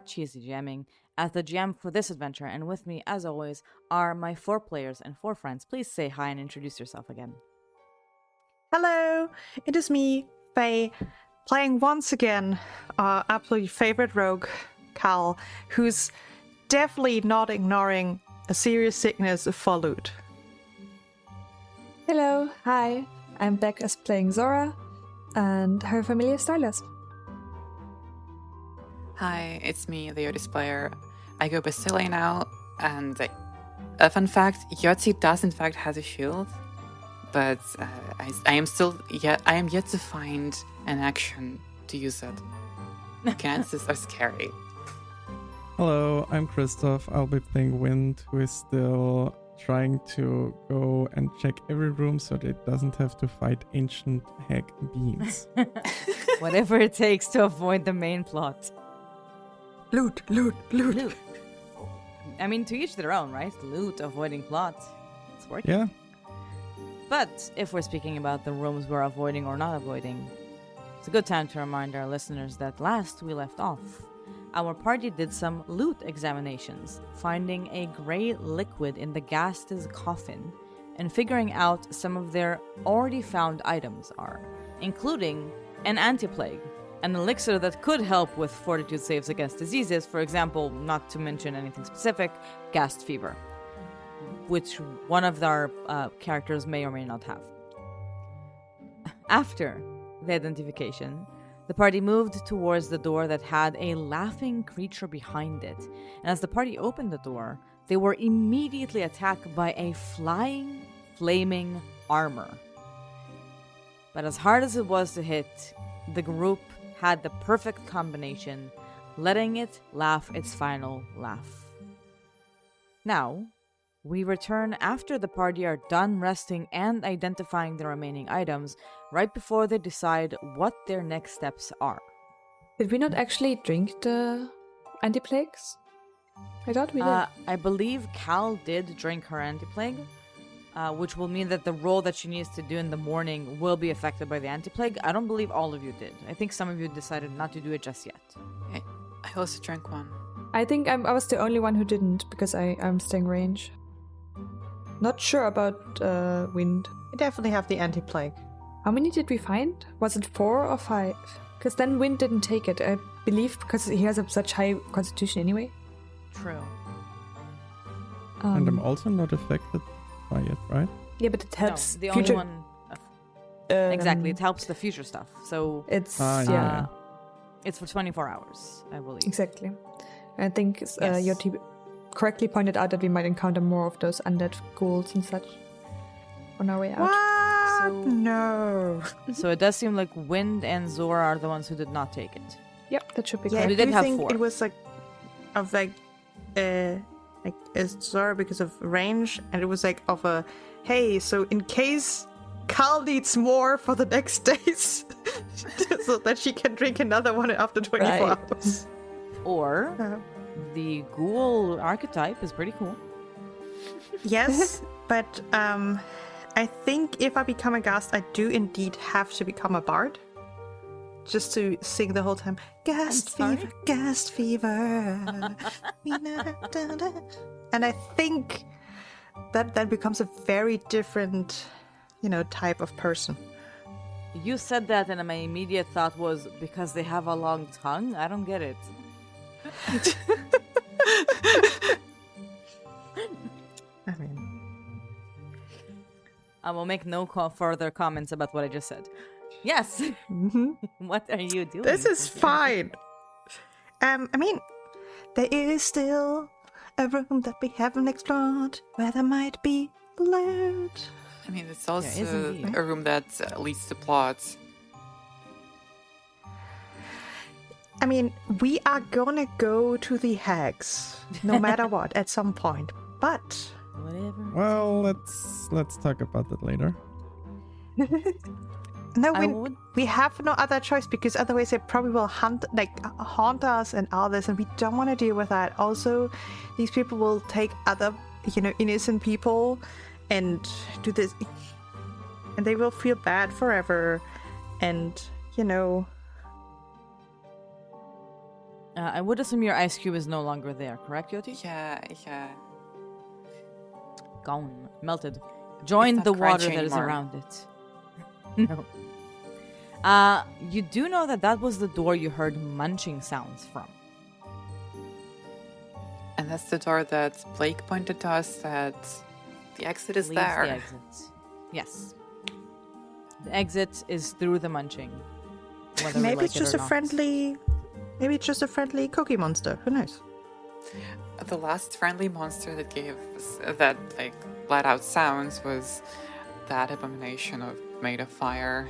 CheesyGMing as the GM for this adventure, and with me, as always, are my 4 players and 4 friends. Please say hi and introduce yourself again. Hello, it is me, Faye, playing once again our absolutely favorite rogue, Cal, who's definitely not ignoring a serious sickness for loot. Hello, hi, I'm back as playing Zora, and her familiar stylist. Hi, it's me, the Otis player. I go by Cylia now, and a fun fact, Yahtzee does in fact have a shield, but I am yet to find an action to use it. Chances are scary. Hello, I'm Christoph. I'll be playing Wind, who is still trying to go and check every room so that it doesn't have to fight ancient hag beings. Whatever it takes to avoid the main plot. Loot. I mean, to each their own, right? Loot, avoiding plot. It's working. Yeah. But if we're speaking about the rooms we're avoiding or not avoiding, it's a good time to remind our listeners that last we left off, our party did some loot examinations, finding a gray liquid in the Gast's coffin and figuring out some of their already found items are, including an anti-plague, an elixir that could help with fortitude saves against diseases, for example, not to mention anything specific, Gast fever, which one of our characters may or may not have. After the identification, the party moved towards the door that had a laughing creature behind it, and as the party opened the door, they were immediately attacked by a flying, flaming armor. But as hard as it was to hit, the group had the perfect combination, letting it laugh its final laugh. Now, we return after the party are done resting and identifying the remaining items, right before they decide what their next steps are. Did we not actually drink the anti-plagues? I thought we did. I believe Cal did drink her anti-plague, which will mean that the roll that she needs to do in the morning will be affected by the anti-plague. I don't believe all of you did. I think some of you decided not to do it just yet. I also drank one. I think I was the only one who didn't, because I'm staying range. Not sure about Wind. I definitely have the anti-plague. How many did we find? Was it 4 or 5? Because then Wind didn't take it, I believe, because he has such high constitution anyway. True. And I'm also not affected by it, right? Yeah, but it helps. No, the future... only one. Exactly, it helps the future stuff. So it's yeah. It's for 24 hours, I believe. Exactly. I think Yes. your team correctly pointed out that we might encounter more of those undead ghouls and such on our way out. What? So- No. So it does seem like Wind and Zora are the ones who did not take it. Yep, that should be Yeah, we correct. did do have think 4. it was it's Zora because of range, and it was like of a hey, so in case Carl needs more for the next days, so that she can drink another one after 24 Right. hours. Or the ghoul archetype is pretty cool. Yes, but I think if I become a Ghast, I do indeed have to become a bard. Just to sing the whole time, Ghast I'm sorry? fever, Ghast fever. And I think that becomes a very different, type of person. You said that, and my immediate thought was because they have a long tongue? I don't get it. I mean, I will make no further comments about what I just said. Yes. What are you doing? this is fine. I mean, there is still a room that we haven't explored where there might be loot. I mean, it's is also indeed. a room that leads to plots. I mean, we are gonna go to the hags, no matter what, at some point. But Whatever. Well, let's talk about that later. no, I would. we have no other choice, because otherwise they probably will haunt us and all this, and we don't want to deal with that. Also, these people will take other, innocent people and do this, and they will feel bad forever. And I would assume your ice cube is no longer there, correct, Yoti? Yeah. Gone. Melted. Join not the water crunchy that is anymore. around it. No. You do know that was the door you heard munching sounds from. And that's the door that Blake pointed to us that the exit is Leaves there. the exit. Yes. The exit is through the munching. Whether we Maybe like it's it just or a not. friendly. Maybe it's just a friendly cookie monster. Who knows? The last friendly monster that let out sounds was that abomination made of fire.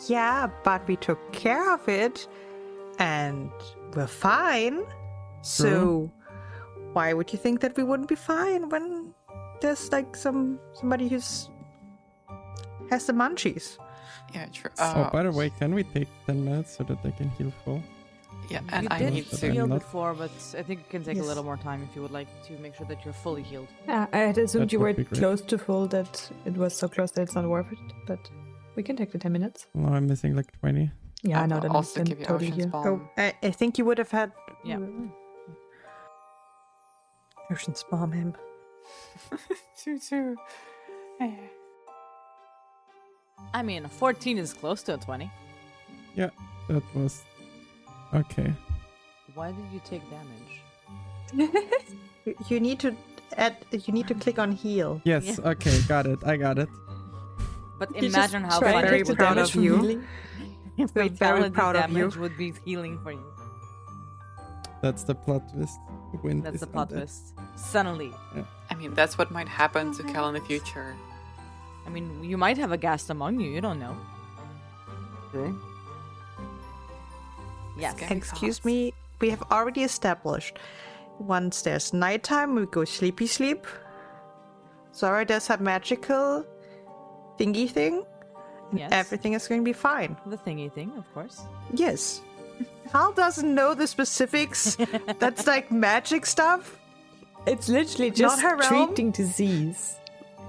Yeah, but we took care of it, and we're fine. So, why would you think that we wouldn't be fine when there's like somebody has the munchies? Yeah, true. So, by the way, can we take 10 minutes so that I can heal full? Yeah, and You I did need to- heal not- before, but I think it can take a Yes. little more time if you would like to make sure that you're fully healed. Yeah, I had assumed That you would were be great. close to full, that it was so close that it's not worth it, but we can take the 10 minutes. No, I'm missing like 20. Yeah, I no, will then also then give you totally Ocean's here. Balm. I think you would have had. Yeah. Ocean's Balm him. Two. I mean, a 14 is close to a 20. That was... Okay. Why did you take damage? You need to add. You need to click on heal. Yes, Yeah. okay, got it. I got it. But You just imagine how try and funny very take the would proud that damage of from you. healing. if We're very fatality proud of you. damage would be healing for you. That's the plot twist. The wind That's is the plot undead. twist. Suddenly. I mean, that's what might happen to Kel in the future. I mean, you might have a ghast among you. You don't know. True. Yes. Scary Excuse thoughts. me. We have already established. Once there's nighttime, we go sleepy sleep. Zora does that magical thingy thing. And Yes. everything is going to be fine. The thingy thing, of course. Yes. Hal doesn't know the specifics. That's like magic stuff. It's literally Not just her realm? treating disease.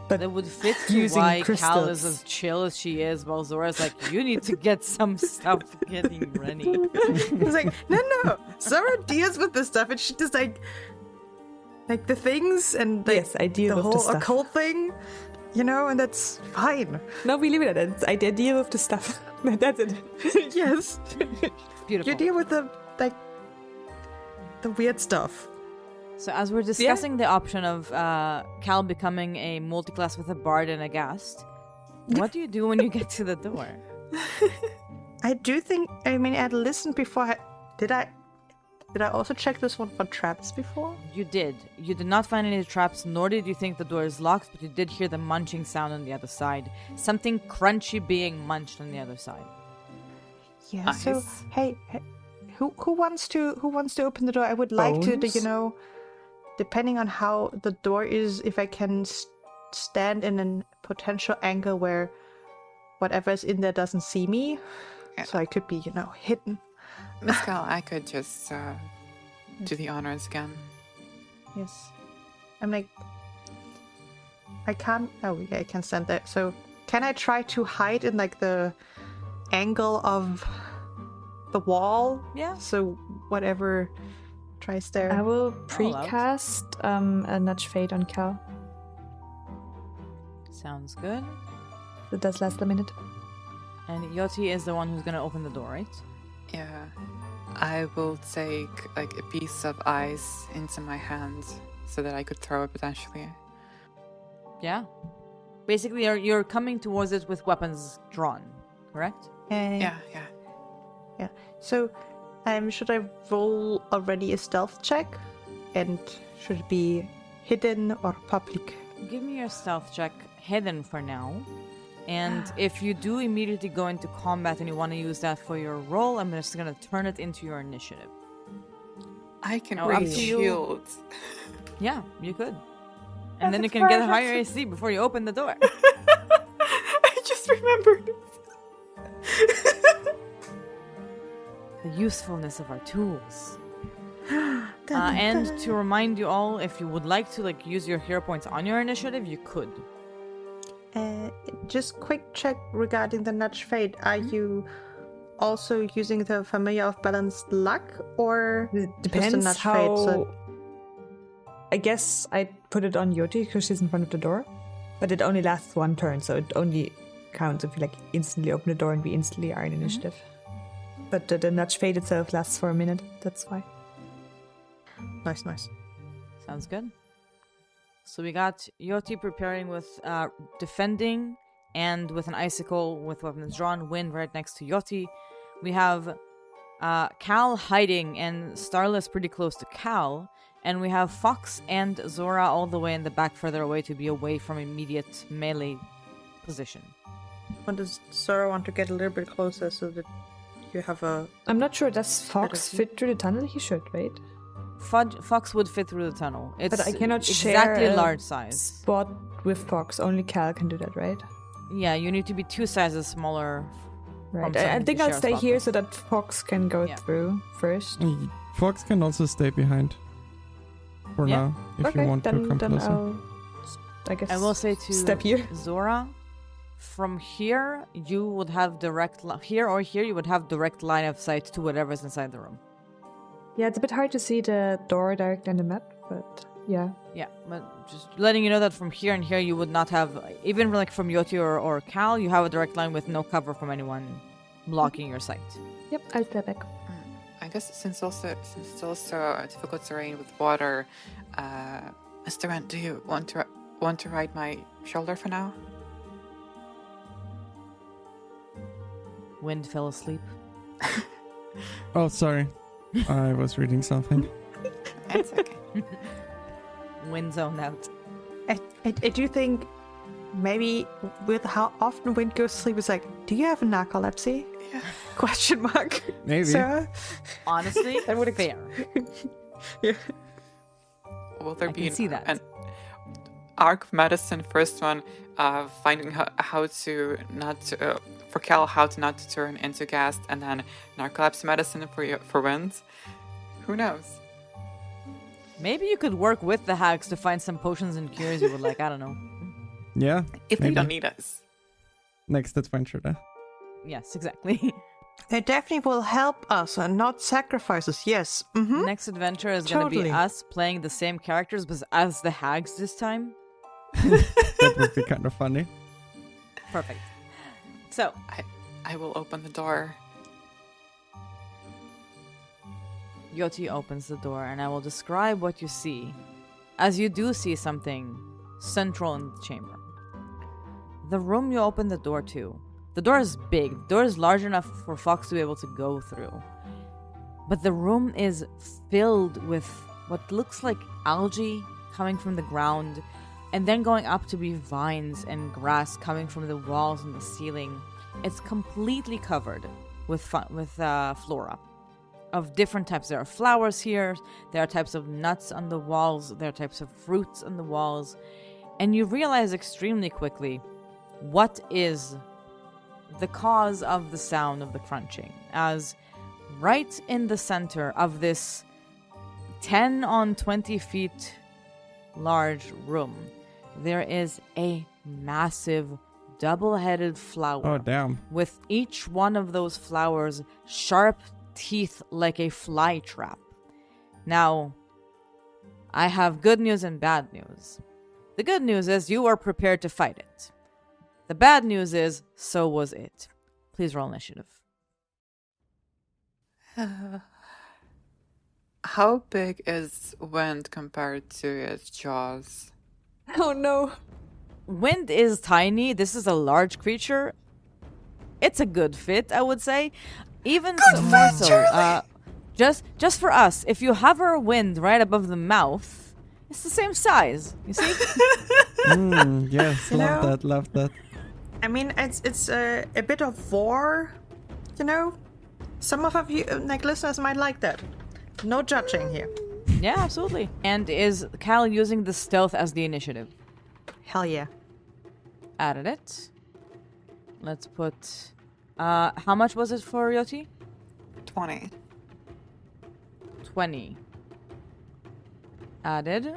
But That would fit to using why Cal is crystals. as chill as she is, while Zora's like, you need to get some stuff getting ready. It's like, no. Zora deals with this stuff, and she does like the things and like yes, I deal the with the whole stuff. occult thing, and that's fine. No, we leave it at that. I deal with the stuff. That's it. Yes, Beautiful. you deal with the weird stuff. So as we're discussing the option of Cal becoming a multiclass with a bard and a ghast, what do you do when you get to the door? I do think. I mean, I'd listened before. Did I also check this one for traps before? You did. You did not find any traps, nor did you think the door is locked, but you did hear the munching sound on the other side. Something crunchy being munched on the other side. Yeah. So Nice. hey, who wants to open the door? I would like to, Bones? depending on how the door is, if I can stand in a potential angle where whatever is in there doesn't see me, Yeah. so I could be, hidden. Miss Kel, I could just do the honors again. Yes. I'm like, I can't. Oh, yeah, I can stand there. So can I try to hide in like the angle of the wall? Yeah. So whatever tries there. I will out. precast a Nudge Fade on Cal. Sounds good. That does last a minute. And Yoti is the one who's gonna open the door, right? Yeah. I will take like a piece of ice into my hand so that I could throw it potentially. Yeah. Basically, you're coming towards it with weapons drawn, correct? Yeah. Yeah. So, should I roll already a stealth check? And should it be hidden or public? Give me your stealth check, hidden for now. And if you do immediately go into combat and you want to use that for your roll, I'm just going to turn it into your initiative. I can Now, up breathe to you. shield. Yeah, you could. And then you can get a higher AC before you open the door. I just remembered. The usefulness of our tools. And to remind you all, if you would like to use your hero points on your initiative, you could. Just quick check regarding the Nudge Fade. Are you also using the familiar of balanced luck, or It just a depends nudge how... fate? So I guess I'd put it on Yoti because she's in front of the door. But it only lasts one turn, so it only counts if you like instantly open the door and we instantly are in initiative. But the nudge fate itself lasts for a minute, that's why. nice. Sounds good. So we got Yoti preparing with defending and with an icicle with weapons drawn, Wind right next to Yoti. We have Cal hiding and Starless pretty close to Cal. And we have Fox and Zora all the way in the back further away to be away from immediate melee position. When does Zora want to get a little bit closer so that you have a... I'm not sure, does Fox view. fit through the tunnel? He should, right? Fox would fit through the tunnel. It's But I cannot exactly share a large size. spot with Fox. Only Cal can do that, right? Yeah, you need to be 2 sizes smaller. Right. From I someone think to I'll share a stay spot here with. so that Fox can go Yeah. through first. Fox can also stay behind. For Yeah. now, if you want to come then closer. I guess I will say to step here. Zora, from here you would have direct here or here you would have direct line of sight to whatever's inside the room. Yeah, it's a bit hard to see the door directly on the map, but yeah. Yeah, but just letting you know that from here and here you would not have, even like from Yoti or Cal, you have a direct line with no cover from anyone blocking your sight. Yep, I'll step back. I guess since it's also a difficult terrain with water, Mr. Ren, do you want to ride my shoulder for now? Wind fell asleep. Oh, sorry. I was reading something. It's okay. Wind zoned out. I do think maybe with how often Wind goes to sleep, it's like, do you have narcolepsy? Yeah. Question mark. Maybe. Sarah? Honestly, That would fair. Yeah. Will there I be can see that. an arc of medicine? First one, finding how to not to, for Cal, how to not to turn into gas, and then narcolepsy medicine for Wind. Who knows? Maybe you could work with the hags to find some potions and cures you would like. I don't know. Yeah. If they maybe. don't need us. Next adventure, then. Yes, exactly. They definitely will help us and not sacrifice us. Yes. Mm-hmm. Next adventure is going to be Totally. us playing the same characters, but as the hags this time. That would be kind of funny. Perfect. So, I will open the door. Yoti opens the door, and I will describe what you see, as you do see something central in the chamber. The room you open the door to. The door is big. The door is large enough for Fox to be able to go through. But the room is filled with what looks like algae coming from the ground, and then going up to be vines and grass coming from the walls and the ceiling. It's completely covered with flora of different types. There are flowers here, there are types of nuts on the walls, there are types of fruits on the walls, and you realize extremely quickly what is the cause of the sound of the crunching, as right in the center of this 10 on 20 feet large room, there is a massive double-headed flower. Oh, damn. With each one of those flowers sharp teeth like a fly trap. Now, I have good news and bad news. The good news is you are prepared to fight it. The bad news is, so was it. Please roll initiative. How big is Wind compared to its jaws? Oh no. Wind is tiny. This is a large creature. It's a good fit, I would say. Even more so, just for us, if you hover Wind right above the mouth, it's the same size. You see? Yes, love that. I mean, it's a bit of war, you know? Some of you, like, listeners might like that. No judging here. Yeah, absolutely. And is Cal using the stealth as the initiative? Hell yeah. Added it. Let's put... how much was it for Yoti? 20. 20. Added.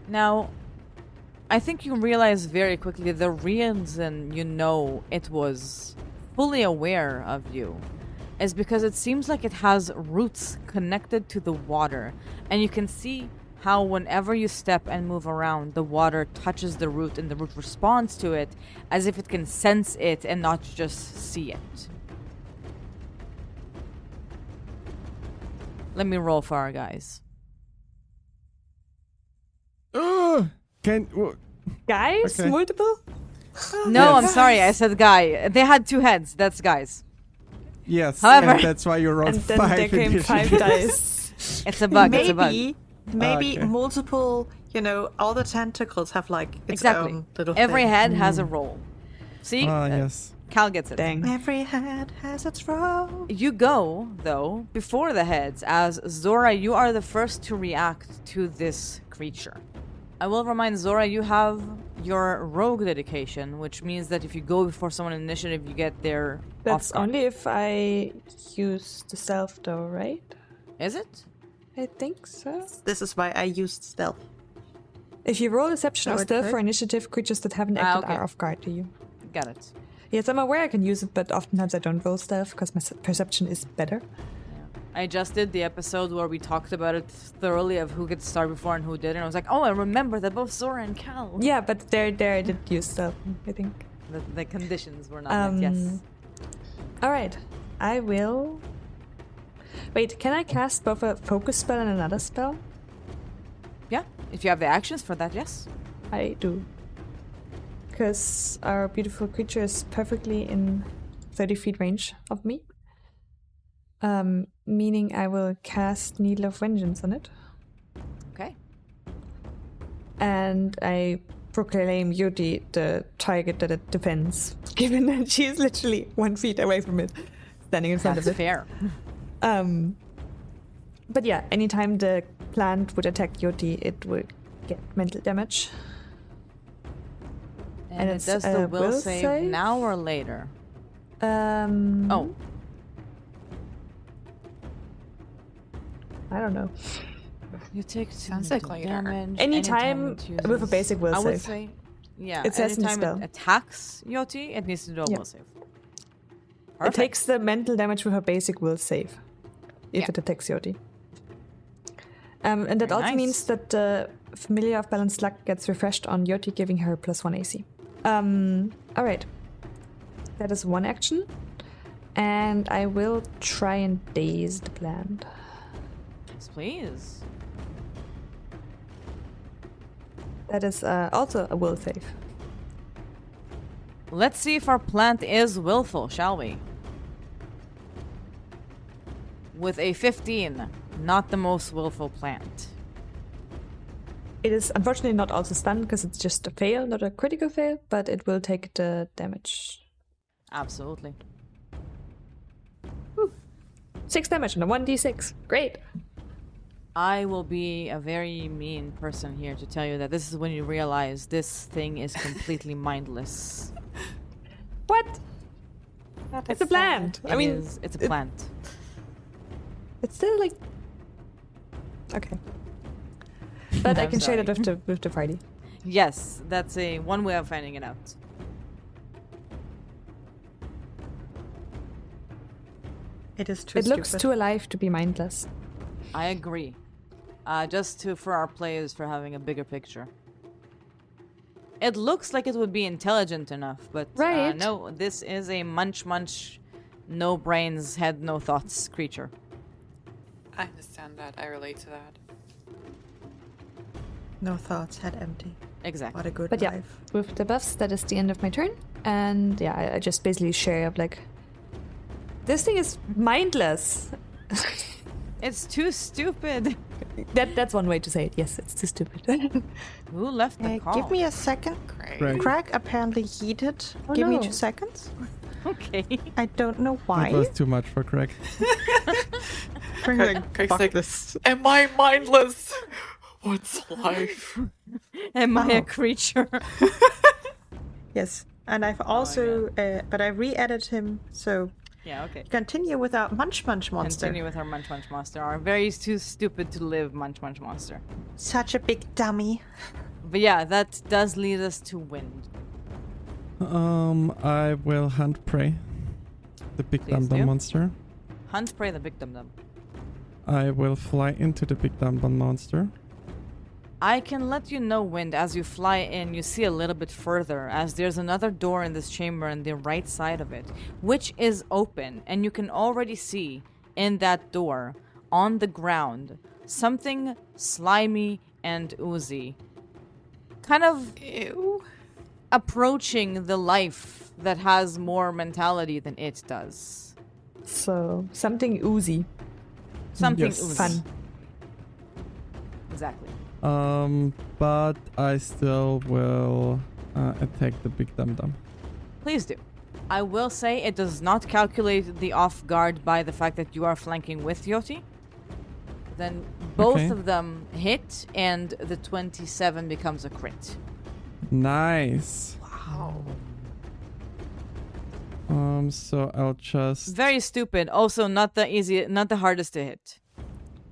Now, I think you realize very quickly the reason you know it was fully aware of you is because it seems like it has roots connected to the water. And you can see how whenever you step and move around, the water touches the root and the root responds to it as if it can sense it and not just see it. Let me roll for our guys. Guys? Okay. Multiple? No, I'm Yes. sorry, I said guy. They had 2 heads, that's guys. Yes, However- and that's why you rolled And then 5 there came initiative. 5 dice. It's a bug, it's a bug. Maybe Okay. multiple, all the tentacles have like its Exactly. own little Every thing. head has a roll. See? Yes. Cal gets it. Dang. Every head has its role. You go, though, before the heads, as Zora, you are the first to react to this creature. I will remind Zora, you have your rogue dedication, which means that if you go before someone in initiative, you get their That's off guard. only if I use the stealth, though, right? Is it? I think so. This is why I used stealth. If you roll deception or So it stealth hurt? for initiative, creatures that haven't acted okay. are off guard to you. Got it. Yes, I'm aware I can use it, but oftentimes I don't roll stealth because my perception is better. I just did the episode where we talked about it thoroughly of who gets started before and who didn't. I was like, oh, I remember that both Zora and Cal. Yeah, but there I did use stealth, I think. The conditions were not met, yes. Alright, I will... Wait, can I cast both a focus spell and another spell? Yeah, if you have the actions for that, yes. I do. Because our beautiful creature is perfectly in 30 feet range of me. Meaning I will cast Needle of Vengeance on it. Okay. And I proclaim Yoti the target that it defends, given that she is literally 1 feet away from it, standing in front That's of it. fair. But yeah, anytime the plant would attack Yoti, it would get mental damage. And it it's does a the will will save save? now or later? Oh. I don't know. You take Sounds like later. damage. Anytime it with a uses- basic will I would save. say, yeah. It says in the anytime spell. it attacks Yoti, it needs to do a Yeah. will save. It Perfect. takes the mental damage with her basic will save if Yeah. it attacks Yoti. And that Very also nice. means that the Familiar of Balanced Luck gets refreshed on Yoti, giving her +1 AC. Alright. That is one action. And I will try and daze the plant. Yes, please. That is also a will save. Let's see if our plant is willful, shall we? With a 15, not the most willful plant. It is unfortunately not also stunned because it's just a fail, not a critical fail, but it will take the damage. Absolutely. 6 damage on a 1d6. Great. I will be a very mean person here to tell you that this is when you realize this thing is completely mindless. What? It's a plant. I mean, It's a plant. it's still like... Okay. But I I'm can share sorry. that with the party. Yes, that's one way of finding it out. It is too It looks stupid. too alive to be mindless. I agree. For our players for having a bigger picture. It looks like it would be intelligent enough, but Right. no, this is a munch, no brains, head, no thoughts creature. I understand that. I relate to that. No thoughts, head empty. Exactly. What a good But yeah, life. with the buffs, that is the end of my turn. And yeah, I just basically share of like... This thing is mindless. It's too stupid. That's one way to say it. Yes, it's too stupid. Who left the call? Give me a second. Great. Right. Craig apparently heated. Oh, Give me no. 2 seconds. Okay. I don't know why. That was too much for Craig. Craig's Fuck like, this. am I mindless? What's life? Am I a Wow. creature? Yes. And I've also, but I re-added him, so Yeah, okay. continue with our Munch monster. Continue with our Munch monster. Our very too stupid to live Munch monster. Such a big dummy. But yeah, that does lead us to wind. I will hunt prey. The big Please dum-dum do. monster. Hunt prey the big dum-dum. I will fly into the big dum-dum monster. I can let you know, Wind, as you fly in, you see a little bit further, as there's another door in this chamber on the right side of it, which is open, and you can already see in that door, on the ground, something slimy and oozy. Kind of Ew. approaching the life that has more mentality than it does. So, something oozy. Something Yes. oozy. Fun. Exactly. But I still will attack the big dum-dum. Please do. I will say it does not calculate the off guard by the fact that you are flanking with Yoti. Then both Okay. of them hit, and the 27 becomes a crit. Nice. Wow. So I'll just... Very stupid. Also, not the hardest to hit.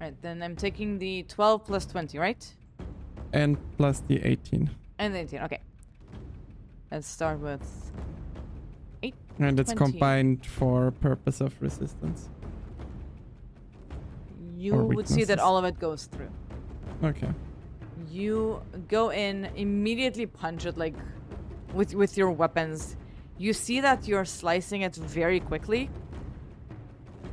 Right, then I'm taking the 12 plus 20, right? And plus the 18. And the 18. Okay. Let's start with 8. And it's 20. combined for purpose of resistance. You Or would see that weaknesses. all of it goes through. Okay. You go in, immediately punch it like with your weapons. You see that you're slicing it very quickly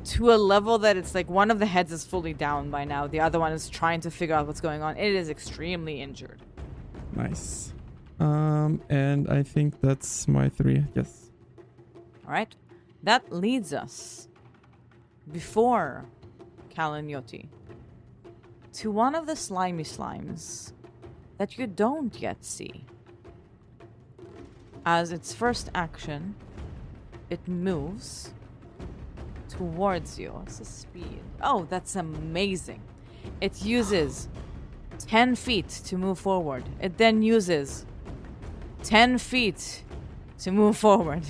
to a level that it's like one of the heads is fully down by now. The other one is trying to figure out what's going on. It is extremely injured. Nice. And I think that's my 3. Yes. All right. That leads us before Cal and Yoti to one of the slimy slimes that you don't yet see. As its first action, it moves towards you. What's the speed? Oh, that's amazing. It uses 10 feet to move forward. It then uses 10 feet to move forward.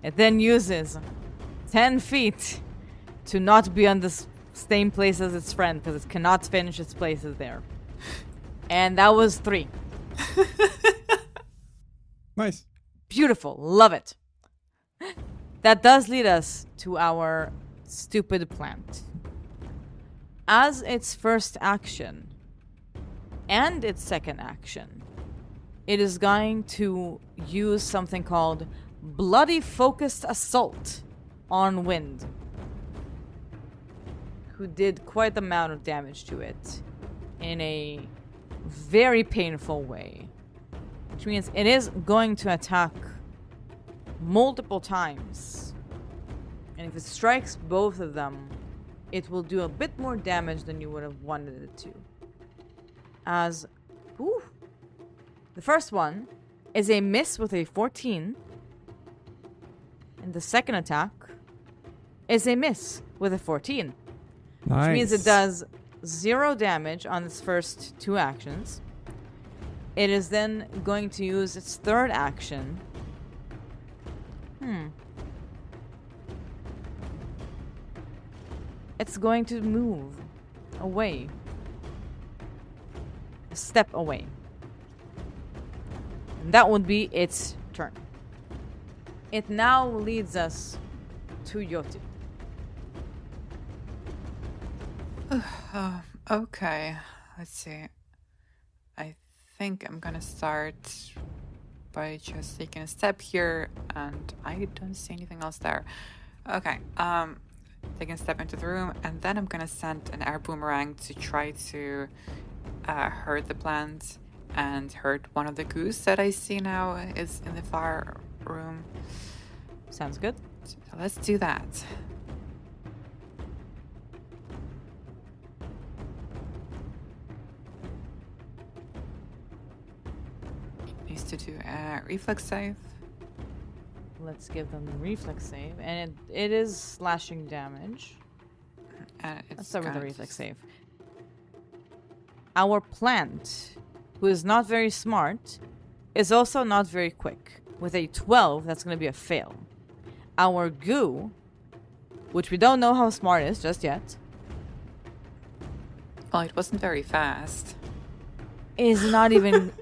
It then uses 10 feet to not be on the same place as its friend, because it cannot finish its places there. And that was 3. Nice. Beautiful. Love it. That does lead us to our stupid plant. As its first action and its second action, it is going to use something called Bloody Focused Assault on Wind, who did quite the amount of damage to it in a very painful way. Which means it is going to attack multiple times. And if it strikes both of them, it will do a bit more damage than you would have wanted it to. As, the first one is a miss with a 14. And the second attack is a miss with a 14. Nice. Which means it does 0 damage on its first 2 actions. It is then going to use its third action. It's going to move away. A step away. And that would be its turn. It now leads us to Yoti. Okay. Let's see. I think I'm gonna start by just taking a step here, and I don't see anything else there. Okay. Taking a step into the room, and then I'm gonna send an air boomerang to try to hurt the plant and hurt one of the goose that I see now is in the fire room. Sounds good. So let's do that. Needs to do a reflex save. Let's give them the reflex save. And it is slashing damage. Let's start with the reflex save. Our plant, who is not very smart, is also not very quick. With a 12, that's going to be a fail. Our goo, which we don't know how smart is just yet, Well, it wasn't very fast. is not even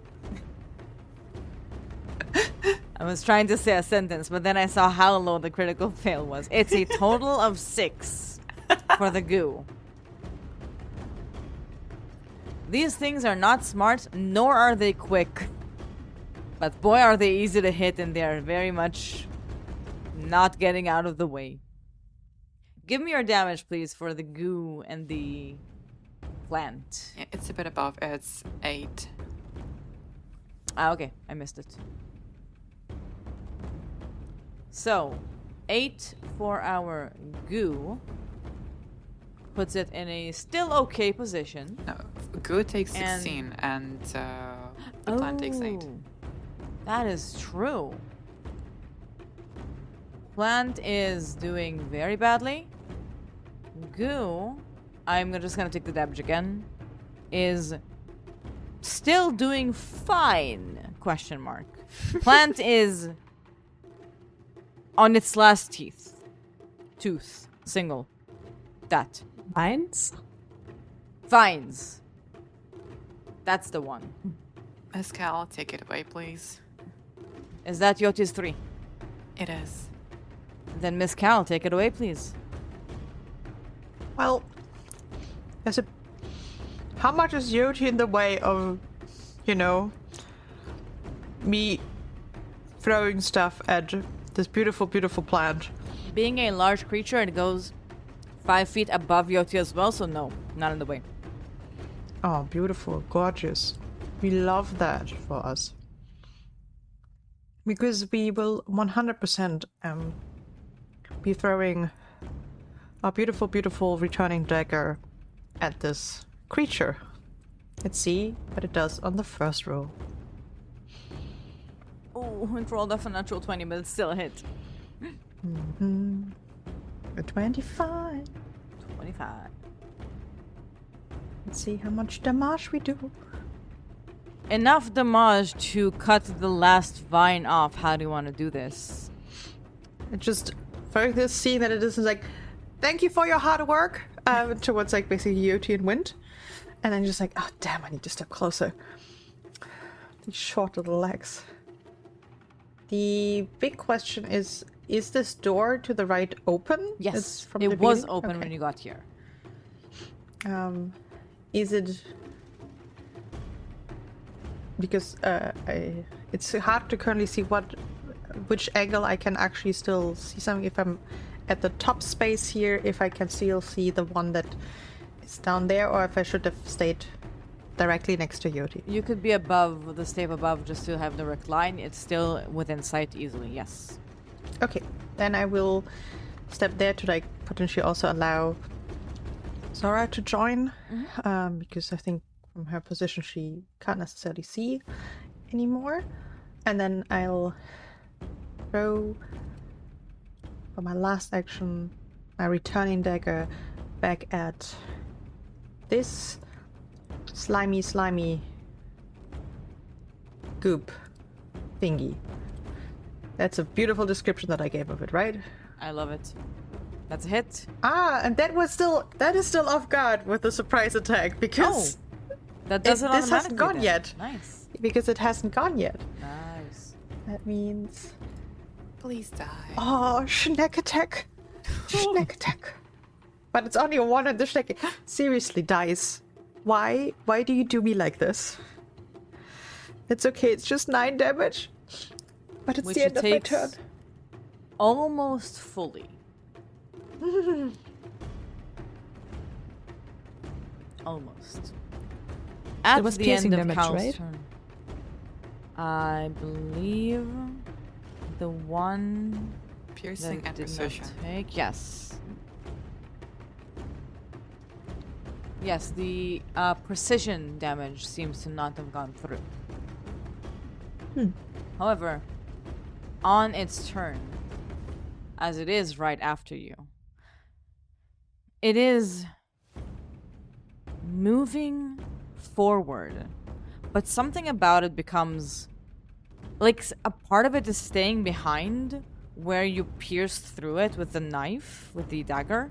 I was trying to say a sentence, but then I saw how low the critical fail was. It's a total of 6 for the goo. These things are not smart, nor are they quick. But boy, are they easy to hit, and they're very much not getting out of the way. Give me your damage, please, for the goo and the plant. Yeah, it's a bit above. It's 8. Ah, okay. I missed it. So, 8 for our goo. Puts it in a still okay position. No, goo takes And- 16, and the plant takes 8. Oh, that is true. Plant is doing very badly. Goo, I'm just gonna take the damage again, is still doing fine, question mark. Plant is on its last tooth, single. That. Mines? Vines. That's the one. Mescal, take it away, please. Is that Yoti's 3? It is. Then Miss Cal, take it away, please. Well, how much is Yoti in the way of, me throwing stuff at this beautiful, beautiful plant? Being a large creature, it goes 5 feet above Yoti as well, so no, not in the way. Oh, beautiful, gorgeous. We love that for us. Because we will 100% be throwing our beautiful, beautiful returning dagger at this creature. Let's see what it does on the first roll. Oh, it rolled off a natural 20, but it's still a hit. A 25. 25. Let's see how much damage we do. Enough damage to cut the last vine off. How do you want to do this? It just throwing this, seeing that it is like, thank you for your hard work, towards like basically Yoti and Wind. And then just like, oh damn, I need to step closer. These short little legs. The big question is this door to the right open? Yes, It's from it the was beginning? open Okay. when you got here. Is it... Because it's hard to currently see which angle I can actually still see something. If I'm at the top space here, if I can still see the one that is down there, or if I should have stayed directly next to Yoti. You could be above, the stave above, just to have direct line. It's still within sight easily, yes. Okay, then I will step there to like potentially also allow Zora to join, because I think from her position she can't necessarily see anymore. And then I'll throw for my last action my returning dagger back at this slimy goop thingy. That's a beautiful description that I gave of it, right? I love it. That's a hit. Ah, and that is still off guard with the surprise attack because That does it this hasn't automatically gone then. yet. Nice. Because it hasn't gone yet. Nice. That means Please die. oh, schneck attack. Schneck attack. But it's only a 1 on the schneck. Seriously, dice. Why do you do me like this? It's okay, it's just 9 damage. But it's Which the end it of my takes turn. almost fully. Almost. At was the piercing end of damage, Cal's right? turn. I believe the one Piercing that and did not precision. take. Yes. Yes, the precision damage seems to not have gone through. However, on its turn, as it is right after you, it is moving forward, but something about it becomes like a part of it is staying behind where you pierced through it with the knife, with the dagger,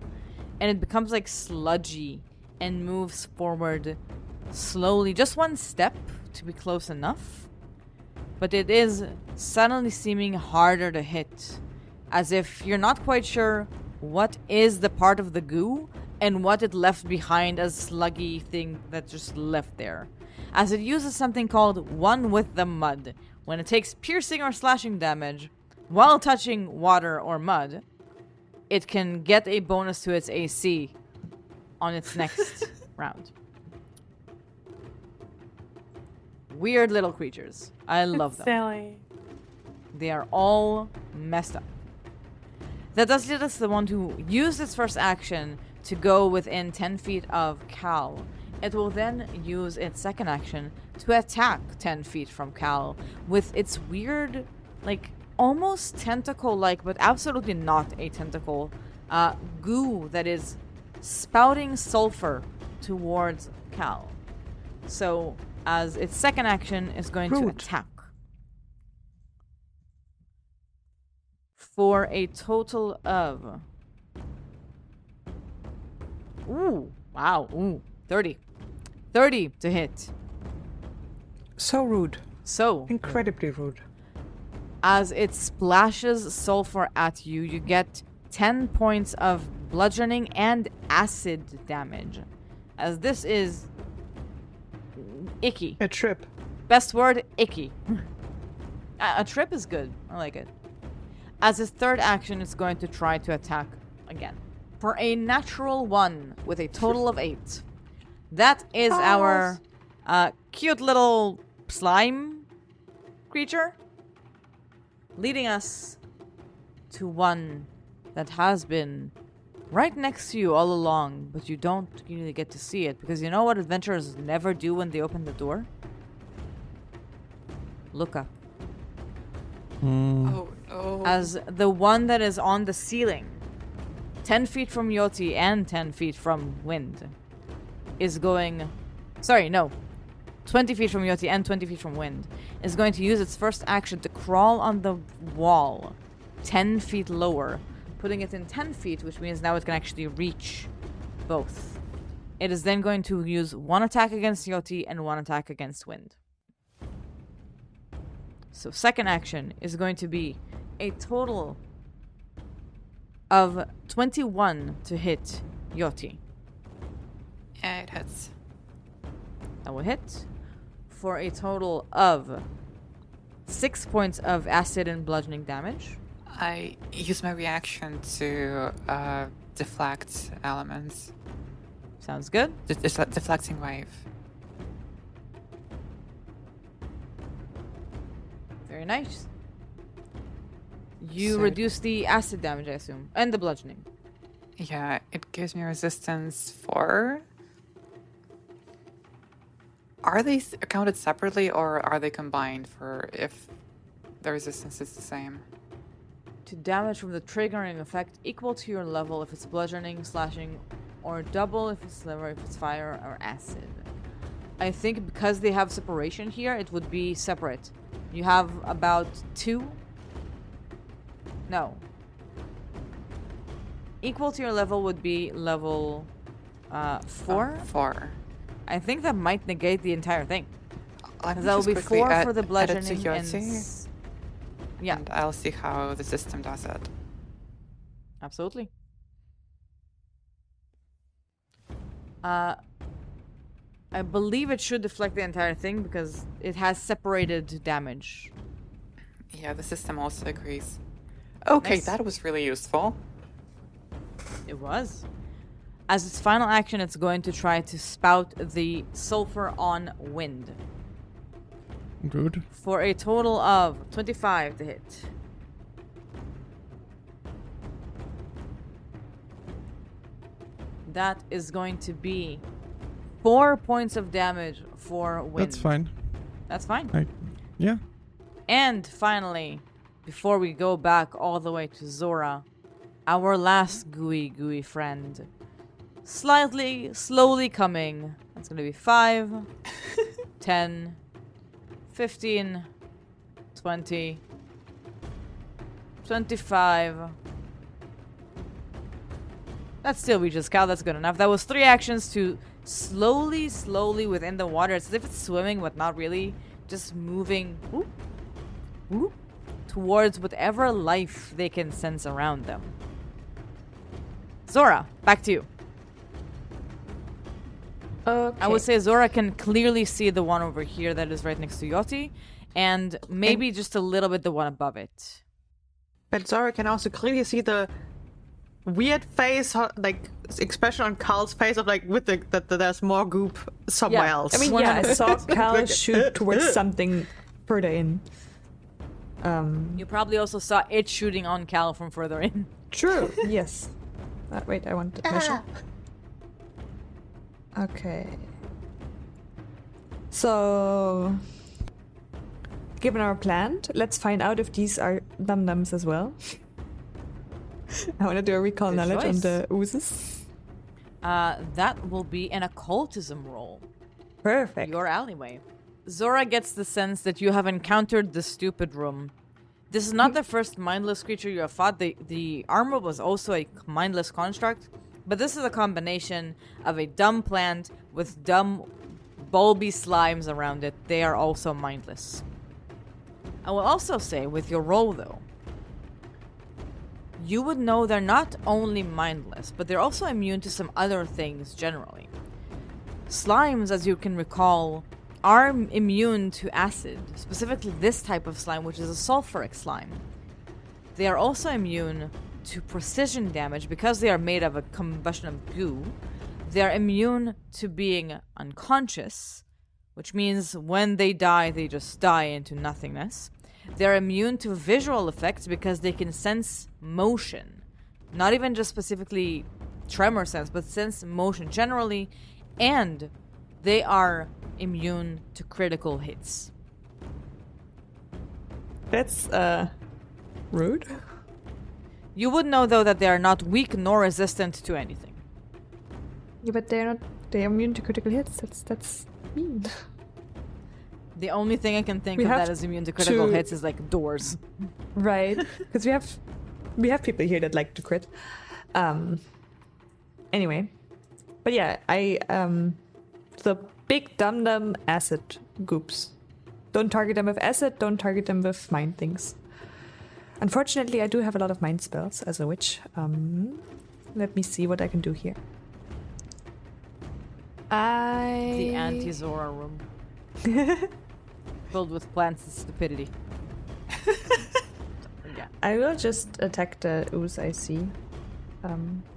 and it becomes like sludgy and moves forward slowly, just one step to be close enough, but it is suddenly seeming harder to hit, as if you're not quite sure what is the part of the goo and what it left behind as sluggy thing that just left there, as it uses something called One with the Mud. When it takes piercing or slashing damage while touching water or mud, it can get a bonus to its AC on its next round. Weird little creatures. I love them. Silly. They are all messed up. That does lead us to the one who used its first action to go within 10 feet of Cal. It will then use its second action to attack 10 feet from Cal with its weird, like, almost tentacle-like, but absolutely not a tentacle, goo that is spouting sulfur towards Cal. So, as its second action is going to attack. For a total of... Ooh, wow, ooh, 30. 30 to hit. So rude. So, Incredibly rude. as it splashes sulfur at you, you get 10 points of bludgeoning and acid damage. As this is icky. A trip. Best word, icky. A trip is good. I like it. As its third action, it's going to try to attack again. For a natural 1 with a total of 8. That is our cute little slime creature. Leading us to one that has been right next to you all along, but you don't really get to see it, because you know what adventurers never do when they open the door? Look up. Oh no. As the one that is on the ceiling, 10 feet from Yoti and 10 feet from Wind, is going... Sorry, no. 20 feet from Yoti and 20 feet from Wind, is going to use its first action to crawl on the wall 10 feet lower, putting it in 10 feet, which means now it can actually reach both. It is then going to use one attack against Yoti and one attack against Wind. So second action is going to be a total of 21 to hit Yoti. Yeah, it hits. That will hit for a total of 6 points of acid and bludgeoning damage. I use my reaction to deflect elements. Sounds good. Deflecting wave. Very nice. You So- reduce the acid damage, I assume, and the bludgeoning. Yeah, it gives me resistance 4. Are they accounted separately or are they combined for if the resistance is the same? To damage from the triggering effect equal to your level if it's bludgeoning, slashing, or double if it's sliver, if it's fire or acid. I think because they have separation here, it would be separate. You have about 2. No. Equal to your level would be level 4. 4. I think that might negate the entire thing. Let me Because that will just be quickly 4 add- for the add it to bludgeoning and... Yoti, Yeah, and I'll see how the system does it. absolutely. I believe it should deflect the entire thing because it has separated damage. Yeah, the system also agrees. Okay, Nice. that was really useful. It was. As its final action, it's going to try to spout the sulfur on Wind Good. for a total of 25 to hit. That is going to be 4 points of damage for Wind. That's fine. That's fine. Yeah. And finally, before we go back all the way to Zora, our last gooey friend. Slowly coming. That's gonna be 5, 10, 15, 20, 25. That still reaches Cal, that's good enough. That was 3 actions to slowly within the water. It's as if it's swimming, but not really. Just moving whoop, towards whatever life they can sense around them. Zora, back to you. Okay. I would say Zora can clearly see the one over here that is right next to Yoti, and maybe just a little bit the one above it. But Zora can also clearly see the weird face, like expression on Carl's face of like with that there's more goop somewhere Yeah. else. I mean, yeah, I saw Cal shoot towards something further in. You probably also saw it shooting on Cal from further in. True. Yes. Wait, I want to measure. Okay. So, given our plan, let's find out if these are dum-dums as well. I want to do a recall Good knowledge on choice. the oozes. That will be an occultism roll. Perfect. Your alleyway. Zora gets the sense that you have encountered the stupid room. This is not the first mindless creature you have fought. The armor was also a mindless construct, but this is a combination of a dumb plant with dumb, bulby slimes around it. They are also mindless. I will also say, with your roll though, you would know they're not only mindless, but they're also immune to some other things generally. Slimes, as you can recall, are immune to acid, specifically this type of slime, which is a sulfuric slime. They are also immune to precision damage because they are made of a combustion of goo. They are immune to being unconscious, which means when they die, they just die into nothingness. They're immune to visual effects because they can sense motion. Not even just specifically tremor sense, but sense motion generally. And they are immune to critical hits. That's rude. You would know, though, that they are not weak nor resistant to anything. Yeah, but they're immune to critical hits. That's mean. The only thing I can think We of have that is immune to critical to- hits is like doors. Right, because we have people here that like to crit. Anyway, but yeah, the big dum-dum acid goops. Don't target them with acid. Don't target them with mind things. Unfortunately, I do have a lot of mind spells as a witch. Let me see what I can do here. The anti-Zora room. Filled with plants and stupidity. Yeah. I will just attack the ooze I see.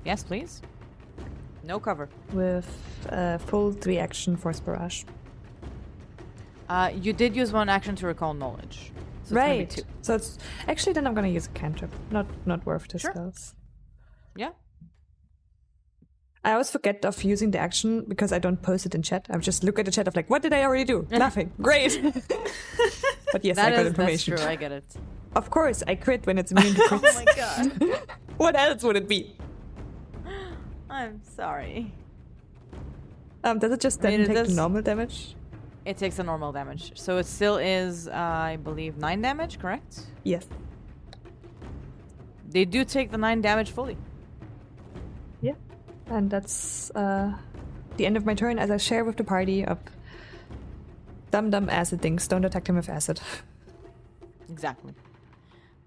Yes, please. No cover. With full 3 action force barrage. You did use one action to recall knowledge. So it's gonna be Right. 2. So it's actually then I'm gonna use a cantrip. Not worth the Sure. spells. Yeah. I always forget of using the action because I don't post it in chat. I just look at the chat of like, what did I already do? Nothing. Great. But yes, I got That's information. true. I get it. Of course, I crit when it's immune to Oh crits. my god. What else would it be? I'm sorry. Does it just I mean, then it take the does- normal damage? It takes a normal damage. So it still is, I believe, 9 damage, correct? Yes. They do take the 9 damage fully. Yeah. And that's the end of my turn as I share with the party of dum-dum acid things. Don't attack them with acid. Exactly.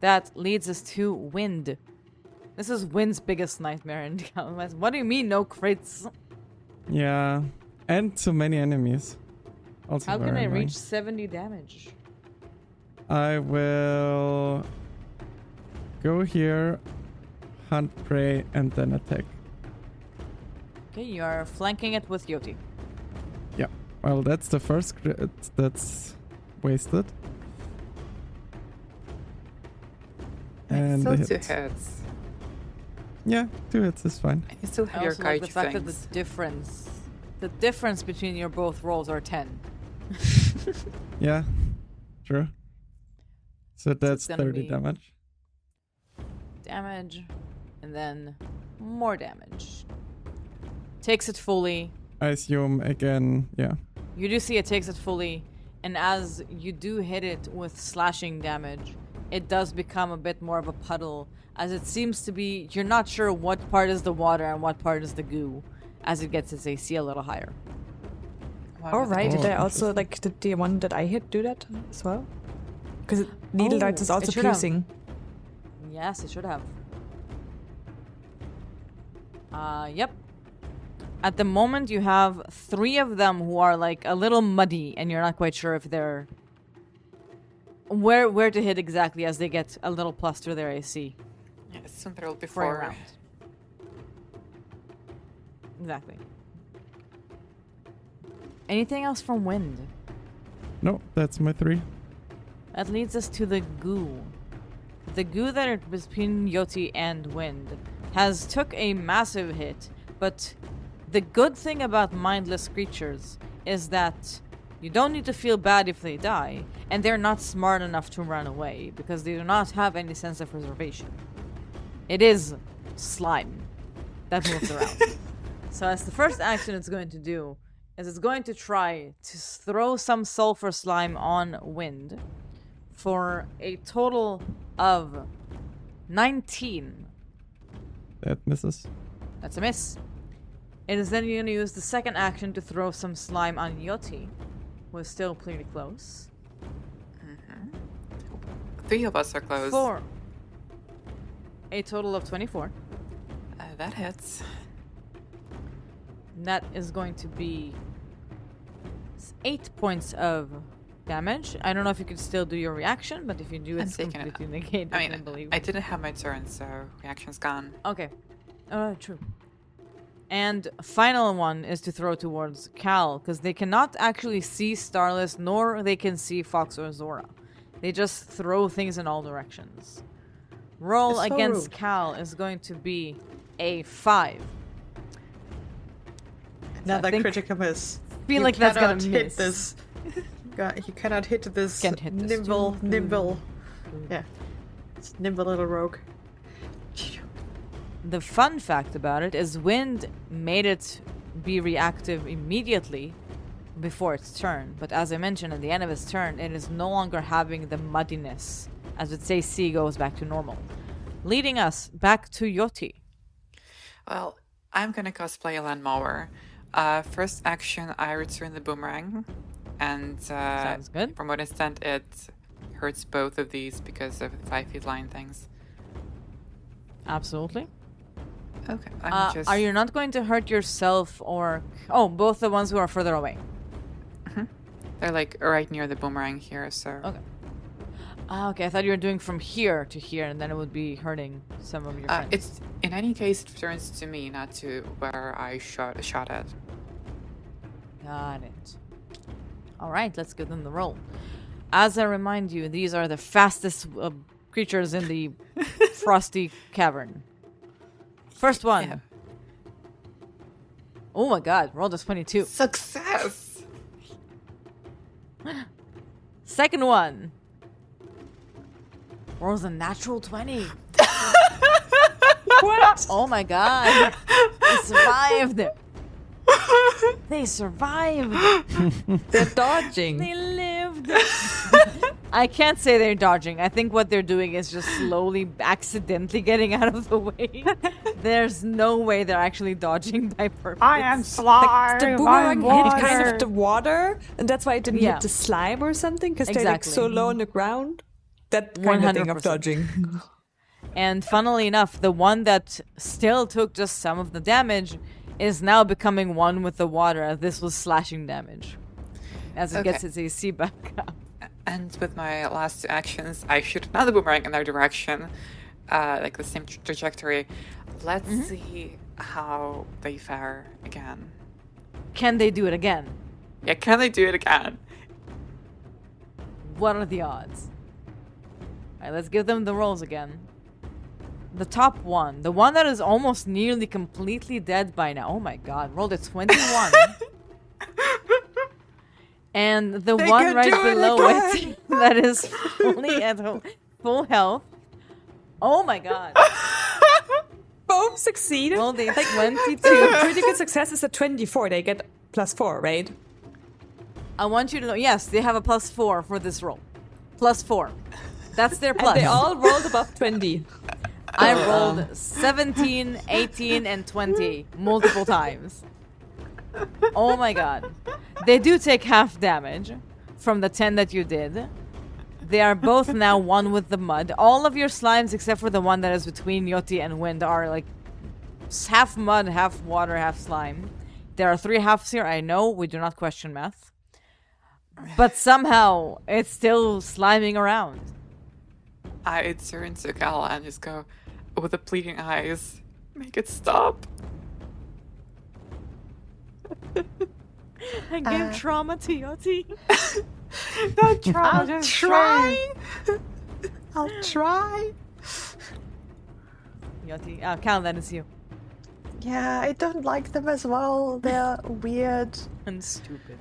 That leads us to Wind. This is Wind's biggest nightmare in Galvez. What do you mean, no crits? Yeah. And so many enemies. Also How can very I annoying. reach 70 damage? I will go here, hunt prey, and then attack. Okay, you are flanking it with Yoti. Yeah. Well, that's the first crit that's wasted. And Still the 2 hit. hits. Yeah, 2 hits is fine. And you still I have your also like the kaiju fact that things. the difference between your both rolls are 10. Yeah, true. So that's gonna 30 be- damage. Damage, and then more damage. Takes it fully. I assume again, yeah. You do see it takes it fully, and as you do hit it with slashing damage, it does become a bit more of a puddle, as it seems to be, you're not sure what part is the water and what part is the goo, as it gets its AC a little higher. Wow, All right. Oh, Did I also, like, did the one that I hit do that as well? Because needle darts is also it should have. piercing. Yes, it should have. Yep. At the moment, you have 3 of them who are like a little muddy, and you're not quite sure if they're where to hit exactly as they get a little plus to their AC Yeah, it's something rolled for a before. round. Exactly. Anything else from Wind? No, that's my 3. That leads us to the goo. The goo that is between Yoti and Wind has took a massive hit, but the good thing about mindless creatures is that you don't need to feel bad if they die, and they're not smart enough to run away, because they do not have any sense of preservation. It is slime that moves around. So as the first action it's going to do is it's going to try to throw some sulfur slime on Wind for a total of 19. That misses. That's a miss. It is then going to use the second action to throw some slime on Yoti, who is still pretty close. 3 of us are close. 4. A total of 24. That hits. That is going to be 8 points of damage. I don't know if you could still do your reaction, but if you do, I'm it's taking it. completely negated, I I mean, believe. I didn't have my turn, so reaction's gone. Okay. True. And final one is to throw towards Cal, because they cannot actually see Starless, nor they can see Fox or Zora. They just throw things in all directions. Roll It's so against rude. Cal is going to be a 5. Another think- critical miss. Feel You like that's gonna cannot miss. hit this. God, you cannot hit this Can't hit this. nimble. Yeah. It's nimble little rogue. The fun fact about it is Wind made it be reactive immediately before its turn, but as I mentioned, at the end of its turn, it is no longer having the muddiness, as its AC goes back to normal. Leading us back to Yoti. Well, I'm gonna cosplay a landmower. First action, I return the boomerang, and Sounds good. from what I understand, it hurts both of these because of the 5 feet line things. Absolutely. Okay, I'm just. Are you not going to hurt yourself or... Oh, both the ones who are further away. They're like right near the boomerang here, so. Okay. Okay, I thought you were doing from here to here, and then it would be hurting some of your friends. It's in any case, it returns to me, not to where I shot at. Got it. Alright, let's give them the roll. As I remind you, these are the fastest creatures in the frosty cavern. First one. Yeah. Oh my god, rolled a 22. Success! Second one. Rolls a natural 20. What? Oh my god. They survived. They survived. They're dodging. They lived. I can't say they're dodging. I think what they're doing is just slowly, accidentally getting out of the way. There's no way they're actually dodging by purpose. I am slime. The boomerang hit kind water. of the water, and that's why it didn't Yeah. hit the slime or something, because they're like Exactly. so low on the ground. That kind of thing of 100%. dodging. And funnily enough, the one that still took just some of the damage is now becoming one with the water, as this was slashing damage. As it gets Okay. its AC back up. And with my last 2 actions, I shoot another boomerang in their direction, like the same trajectory. Let's see how they fare again. Can they do it again? Yeah, can they do it again? What are the odds? Alright, let's give them the rolls again. The top one, the one that is almost nearly completely dead by now. Oh my god, rolled a 21. And the one can right do it below it, again. that is fully at full health. Oh my god. Both succeeded. Rolled a So 22. critical success is a 24. They get +4, right? I want you to know, yes, they have a +4 for this roll. +4. That's their plus. And they all rolled above 20. I rolled 17, 18, and 20 multiple times. Oh my god. They do take half damage from the 10 that you did. They are both now one with the mud. All of your slimes, except for the one that is between Yoti and Wind, are like half mud, half water, half slime. There are 3 halves here. I know we do not question math. But somehow it's still sliming around. I turn to Cal and just go, with the pleading eyes, make it stop. And give trauma to Yoti. Not trauma, I'll just try. I'll try. Yoti, Cal, that is you. Yeah, I don't like them as well. They're weird. And stupid.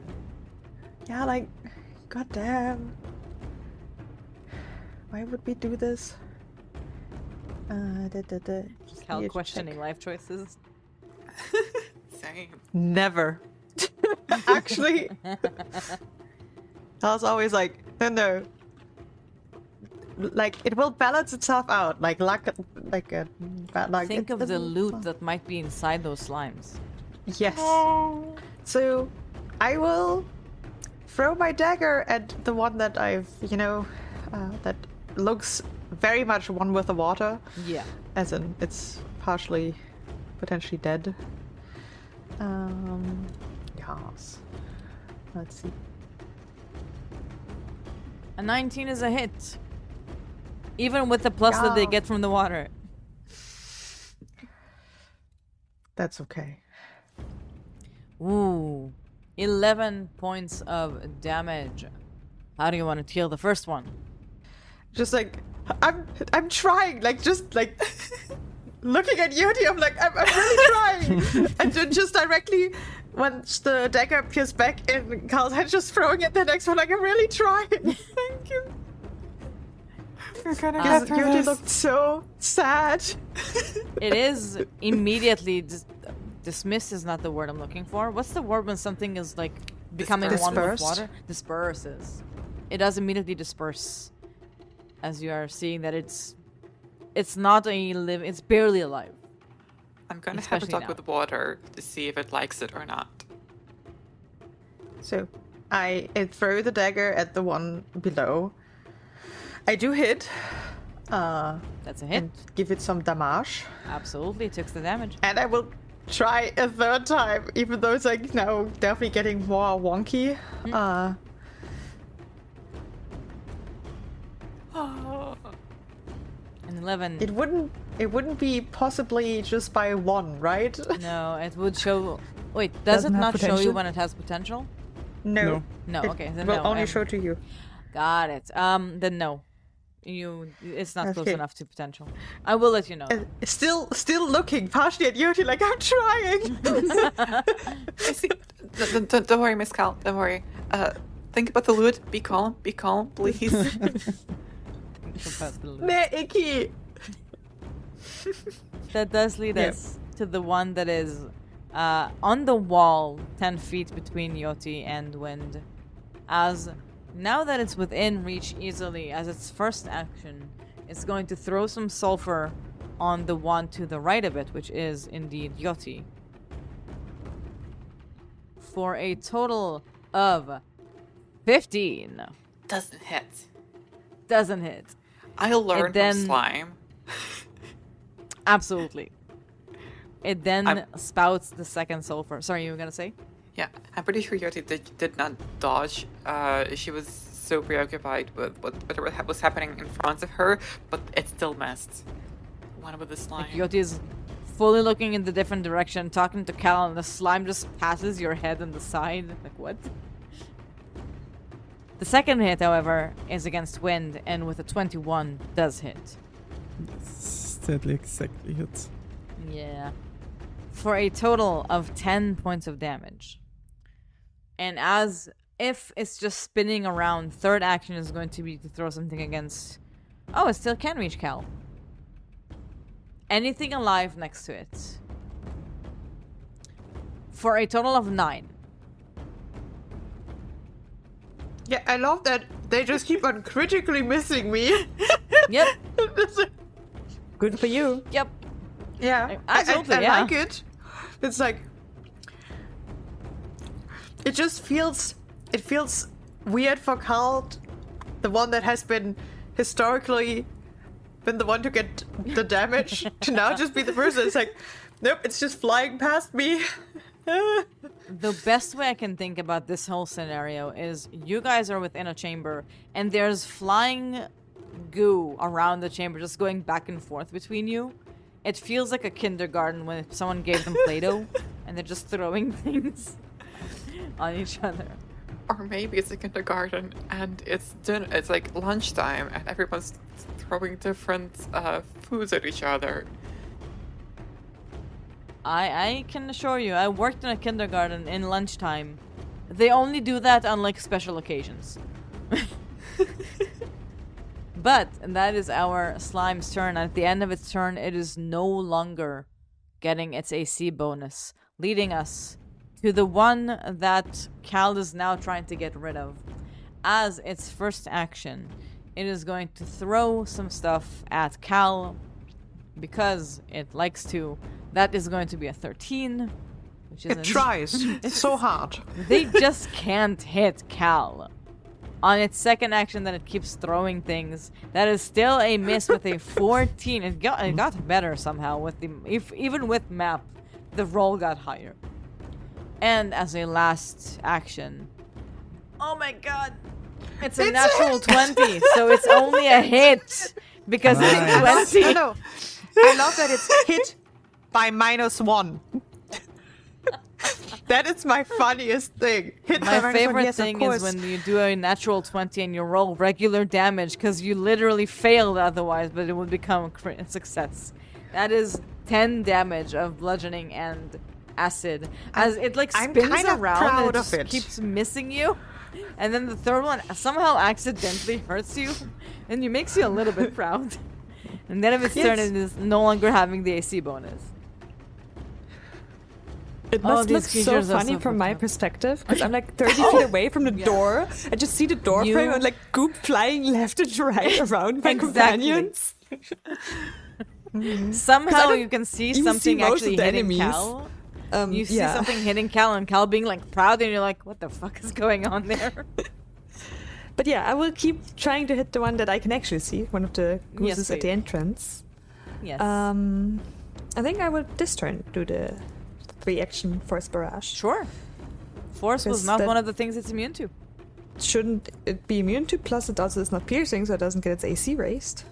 Yeah, like, goddamn. Why would we do this? Cal questioning life choices. Same. Never. Actually, I was always like, no. Like, it will balance itself out. Like Think of the loot that might be inside those slimes. Yes. So, I will throw my dagger at the one that I've, that looks very much one with the water. Yeah. As in, it's partially, potentially dead. Yes. Let's see. A 19 is a hit. Even with the plus that they get from the water. That's okay. Ooh. 11 points of damage. How do you want to heal the first one? Just like, I'm trying, like, just like looking at Yoti, I'm like, I'm really trying. And then just directly, once the dagger appears back in Carl's head, just throwing it the next one, like, I'm really trying. Thank you. We're gonna Because get through Yoti this. looked so sad. It is immediately dismiss is not the word I'm looking for. What's the word when something is like becoming one with Dispersed? water? Disperses. It does immediately disperse. As you are seeing that it's not it's barely alive. I'm gonna have a Especially talk now. with the water to see if it likes it or not. So, I throw the dagger at the one below. I do hit. That's a hit. And give it some damage. Absolutely, it takes the damage. And I will try a third time, even though it's like now definitely getting more wonky. An 11. It wouldn't be possibly just by 1, right? No, it would show. Wait, does it Doesn't have not show you potential? when it has potential? No. No, It okay, then will no. only show to you. Got it. Then no. It's not close Okay. enough to potential. I will let you know. Still looking partially at Yoti, like I'm trying. Don't worry, Miss Cal. Don't worry. Think about the loot. Be calm, please. Meh, icky. That does lead us to the one that is on the wall 10 feet between Yoti and Wind. As now that it's within reach easily, as its first action, it's going to throw some sulfur on the one to the right of it, which is indeed Yoti. For a total of 15. Doesn't hit. Doesn't hit. I learned then- from slime. Absolutely. It then spouts the second sulfur. Sorry, you were gonna say? Yeah, I'm pretty sure Yoti did not dodge. She was so preoccupied with whatever was happening in front of her, but it still missed. One with the slime. Yoti is fully looking in the different direction, talking to Cal, and the slime just passes your head on the side. Like, what? The second hit, however, is against Wind, and with a 21, does hit. Sadly, exactly hits. Yeah. For a total of 10 points of damage. And as if it's just spinning around, third action is going to be to throw something against... Oh, it still can reach Cal. Anything alive next to it. For a total of 9. Yeah, I love that they just keep on critically missing me. Yep. Good for you. Yep. Yeah, Absolutely, I yeah. like it. It's like it just feels weird for Carl the one that has been historically been the one to get the damage to now just be the person. It's like, nope, it's just flying past me. The best way I can think about this whole scenario is you guys are within a chamber and there's flying goo around the chamber just going back and forth between you. It feels like a kindergarten when someone gave them Play-Doh and they're just throwing things on each other. Or maybe it's a kindergarten and it's dinner. It's like lunchtime and everyone's throwing different foods at each other. I can assure you, I worked in a kindergarten in lunchtime. They only do that on like special occasions. But that is our slime's turn. At the end of its turn, it is no longer getting its AC bonus, leading us to the one that Cal is now trying to get rid of. As its first action, it is going to throw some stuff at Cal because it likes to. That is going to be a 13, which is It tries. It's so hard. They just can't hit Cal. On its second action, then it keeps throwing things. That is still a miss with a 14. It got better somehow with the even with map, the roll got higher. And as a last action, oh my god, it's a natural 20, so it's only a hit because it's 20. No. I love that it's hit by -1. That is my funniest thing. Hit by My -1, favorite yes, thing of is course. when you do a natural 20 and you roll regular damage because you literally failed otherwise, but it will become a success. That is 10 damage of bludgeoning and acid. As it like I'm spins kind of around and proud it of just it. keeps missing you. And then the third one somehow accidentally hurts you and it makes you a little bit proud. And then of its turn, it is no longer having the AC bonus. It Oh, must these look so creatures are funny so from my fucked up. perspective, because I'm like 30 feet away from the door. I just see the door You- frame and like goop flying left and right around my companions. Somehow don't you can see even something see most of actually the hitting enemies. Cal. You see yeah. something hitting Cal and Cal being like proud and you're like, what the fuck is going on there? But yeah, I will keep trying to hit the one that I can actually see, one of the gooses at the please. entrance. Yes. I think I will this turn do the 3-action force barrage. Sure. Force was Because not that- one of the things it's immune to. Shouldn't it be immune to? Plus, it also is not piercing, so it doesn't get its AC raised.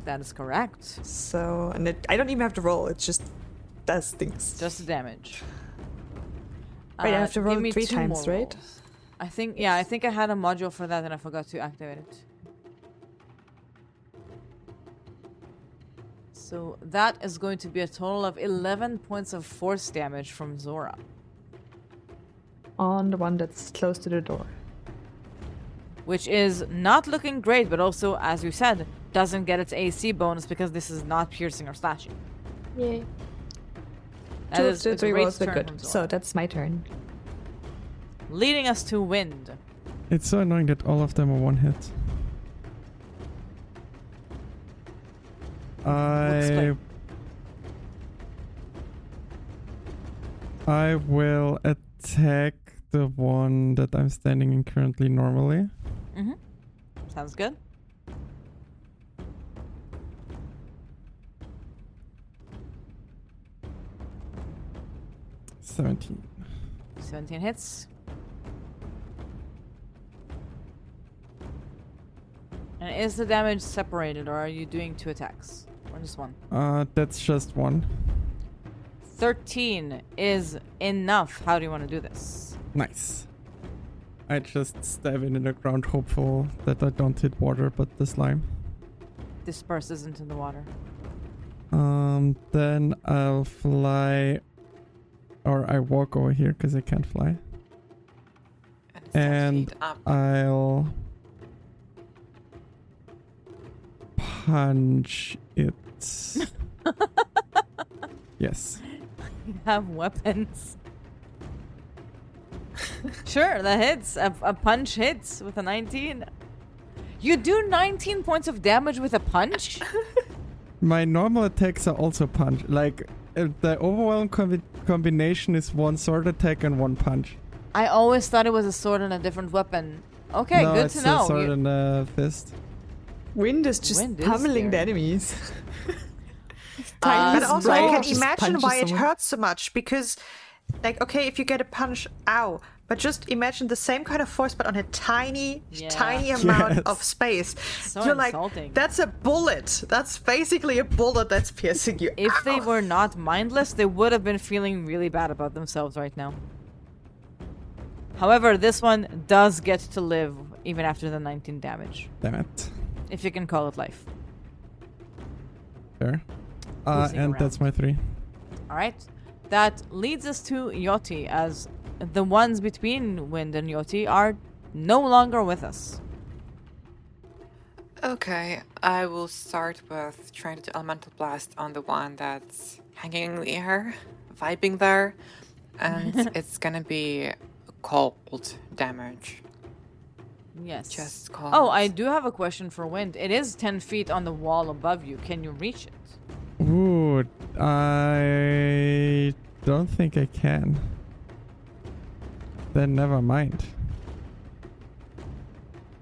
That is correct. So, and I don't even have to roll. It just does things. Just the damage. Right, I have to give roll me 3 2 times, more right? rolls. I think I had a module for that and I forgot to activate it. So that is going to be a total of 11 points of force damage from Zora. On the one that's close to the door. Which is not looking great, but also, as you said, doesn't get its AC bonus because this is not piercing or slashing. Yay. That 2 is of a the 3 great rolls were turn good. from Zora. So that's my turn. Leading us to wind. It's so annoying that all of them are one hit. Explain. I will attack the one that I'm standing in currently normally. Mm-hmm. Sounds good. $17. 17 hits. And is the damage separated, or are you doing 2 attacks? Or just 1? That's just 1. 13 is enough. How do you want to do this? Nice. I just stab in the ground, hopeful that I don't hit water, but the slime. Disperses into the water. Then I'll fly, or I walk over here because I can't fly. It's 10 And feet up. I'll punch it. Yes. You have weapons. Sure, that hits. A punch hits with a 19. You do 19 points of damage with a punch? My normal attacks are also punch. Like, the overwhelm combination is 1 sword attack and 1 punch. I always thought it was a sword and a different weapon. Okay, no, good it's to know. a sword and a fist. Wind is just Wind is pummeling the scary. enemies. But Tiny also, I can just imagine punches why it someone. hurts so much because, like, okay, if you get a punch, ow. But just imagine the same kind of force, but on a tiny amount Yes. of space. So You're insulting. like, that's a bullet. That's basically a bullet that's piercing you. If they Ow. were not mindless, they would have been feeling really bad about themselves right now. However, this one does get to live even after the 19 damage. Damn it. If you can call it life. Fair. Cruising And around. that's my 3. Alright. That leads us to Yoti, as the ones between Wind and Yoti are no longer with us. Okay, I will start with trying to do Elemental Blast on the one that's hanging in the air, vibing there, and it's gonna be cold damage. Yes. Just cold. Oh, I do have a question for Wind. It is 10 feet on the wall above you. Can you reach it? Ooh, I don't think I can. Then never mind.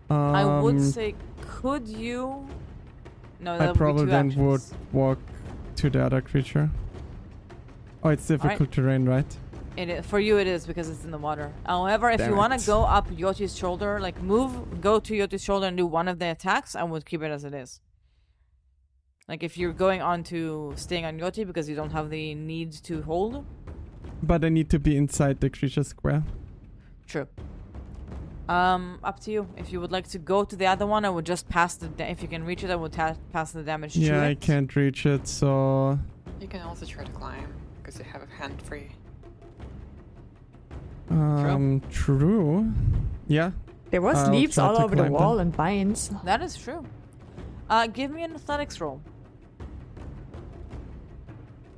I would say, could you? No, that I would be probably two then actions. would walk to the other creature. Oh, it's difficult terrain, right? It is, for you it is because it's in the water. However, if Damn you want it. to go up Yoti's shoulder, like go to Yoti's shoulder and do one of the attacks, I would keep it as it is. Like if you're going on to staying on Yoti because you don't have the need to hold. But I need to be inside the creature square. True. Up to you. If you would like to go to the other one, I would just pass if you can reach it, I would pass the damage to it. Yeah, I can't reach it, so... You can also try to climb, because you have a hand free. True. Yeah. There was I'll leaves try all to over the climb wall them. and vines. That is true. Give me an athletics roll.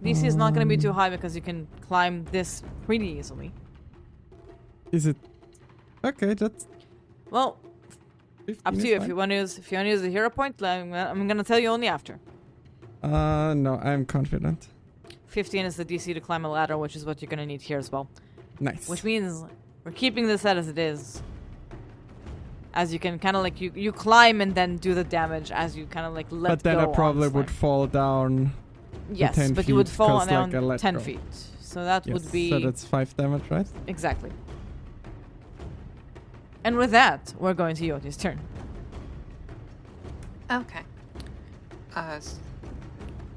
DC is not going to be too high because you can climb this pretty easily. Is it... Okay, that's... Well, 15 up to is you. If fine. you want to use the hero point, I'm going to tell you only after. No, I'm confident. 15 is the DC to climb a ladder, which is what you're going to need here as well. Nice. Which means we're keeping this set as it is. As you can kind of like, you climb and then do the damage as you kind of like let go. But then I on probably the would slide. fall down. Yes, 10 but you would feet, fall 'cause, down like, I let 10 go. feet. So that Yes, would be... So that's 5 damage, right? Exactly. And with that, we're going to Yoti's turn. Okay.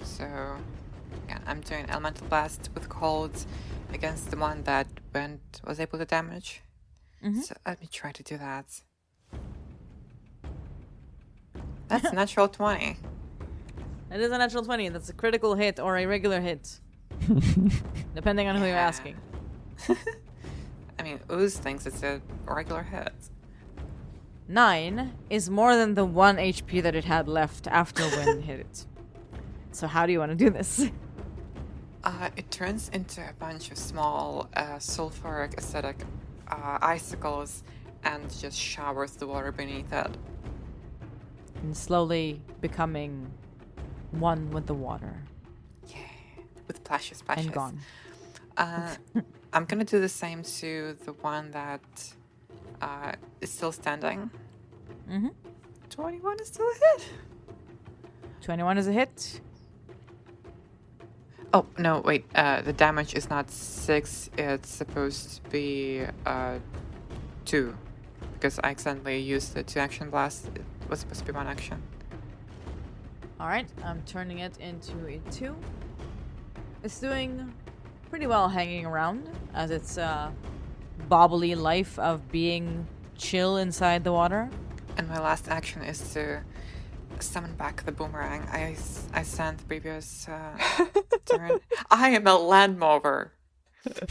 So, yeah, I'm doing Elemental Blast with cold against the one that was able to damage. Mhm. So let me try to do that. That's a natural 20. It is a natural 20. That's a critical hit or a regular hit. Depending on who you're Yeah. asking. I mean, Ooze thinks it's a regular hit. 9 is more than the 1 HP that it had left after Wind hit it. So how do you want to do this? It turns into a bunch of small sulfuric acidic icicles and just showers the water beneath it. And slowly becoming one with the water. Yeah, with splashes. And gone. I'm gonna do the same to the one that is still standing. Mm-hmm. 21 is still a hit. 21 is a hit. Oh, no, wait. The damage is not 6. It's supposed to be 2. Because I accidentally used the 2-action blast. It was supposed to be 1 action. Alright, I'm turning it into a 2. It's doing pretty well hanging around as its bobbly life of being chill inside the water. And my last action is to summon back the boomerang I sent the previous turn. I am a land mower.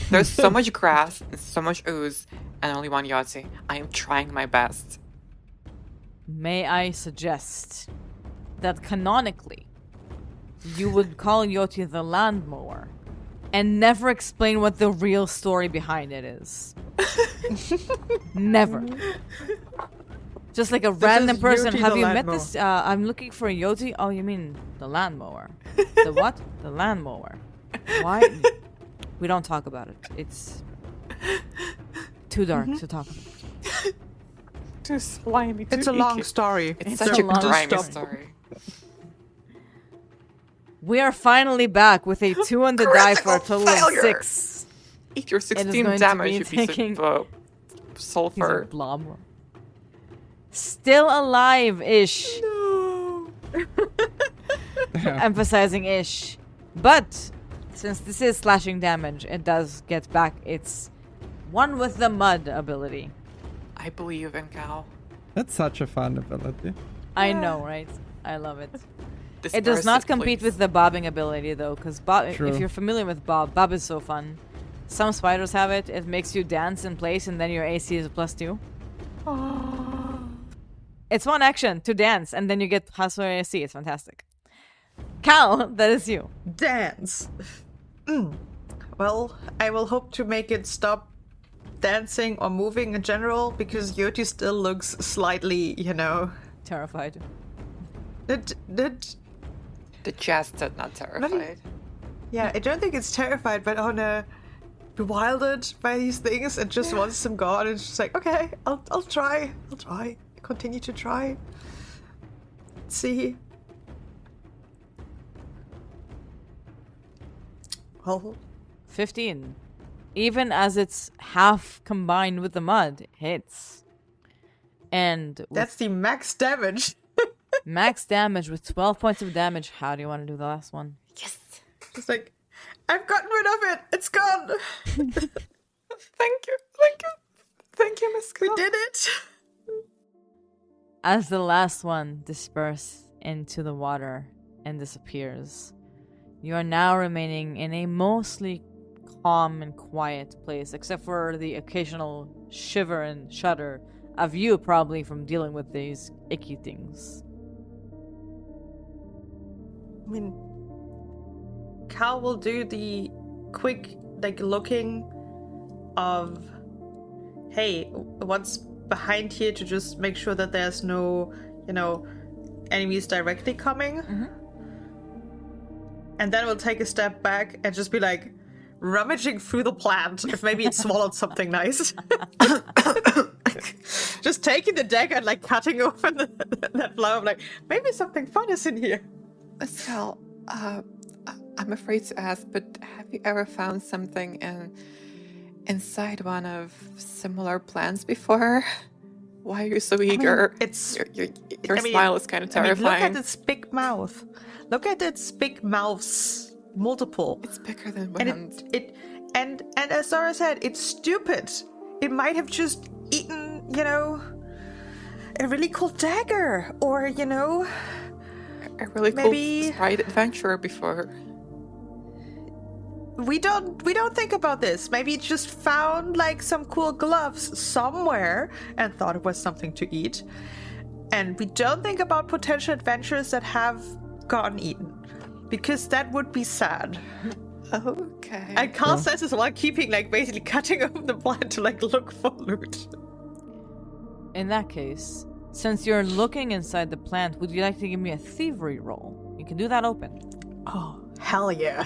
There's so much grass and so much ooze and only 1 Yahtzee. I am trying my best. May I suggest that canonically you would call Yoti the land mower and never explain what the real story behind it is. Never. Just like a random is person. Yoti Have the you land met mower. this? I'm looking for a Yoti. Oh, you mean the land mower? The what? The land mower. Why? We don't talk about it. It's too dark to talk about. too slimy. It's too a long icky. story. It's It's such a a long grimy story. story. We are finally back with a 2 on the die for a total of 6. Eat your It is 16 going to damage, be you piece taking- of He's a sulfur. blob. Still alive-ish. No. Emphasizing ish. But since this is slashing damage, it does get back its one with the mud ability. I believe in Cal. That's such a fun ability. I know, right? I love it. It Disperse does not compete please. with the bobbing ability though, because if True. you're familiar with bob is so fun. Some spiders have it. It makes you dance in place, and then your AC is a +2. It's one action to dance, and then you get hustle AC. It's fantastic. Cal, that is you. Dance. Well, I will hope to make it stop dancing or moving in general, because Yoti still looks slightly, Terrified. The chest is not terrified. Yeah, I don't think it's terrified, but bewildered by these things and just wants some god. And it's just like, okay, I'll try. Continue to try. See. Well, 15. Even as it's half combined with the mud, hits. And with that's the max damage. max damage with 12 points of damage, how do you want to do the last one? Yes. Just like, I've gotten rid of it. It's gone. Thank you, Miss We Cal. did it. As the last one disperses into the water and disappears, you are now remaining in a mostly calm and quiet place, except for the occasional shiver and shudder of you probably from dealing with these icky things. I mean, Cal will do the quick, looking of, hey, what's behind here, to just make sure that there's no, enemies directly coming. And then we'll take a step back and just be like, rummaging through the plant if maybe it swallowed something nice. Just taking the dagger and cutting open that flower. I'm like, maybe something fun is in here. Miss Cal, I'm afraid to ask, but have you ever found something inside one of similar plants before? Why are you so eager? It's your smile is kind of terrifying. look at its big mouth. Look at its big mouths. Multiple. It's bigger than And wind. and as Zara said, it's stupid. It might have just eaten, a really cool dagger, or A really maybe- cool sprite adventurer before. we don't think about this. Maybe it just found some cool gloves somewhere and thought it was something to eat. And we don't think about potential adventures that have gotten eaten, because that would be sad. Okay. And Carl says this while keeping basically cutting open the plant to look for loot. In that case, since you're looking inside the plant, would you like to give me a thievery roll? You can do that open. Oh, hell yeah.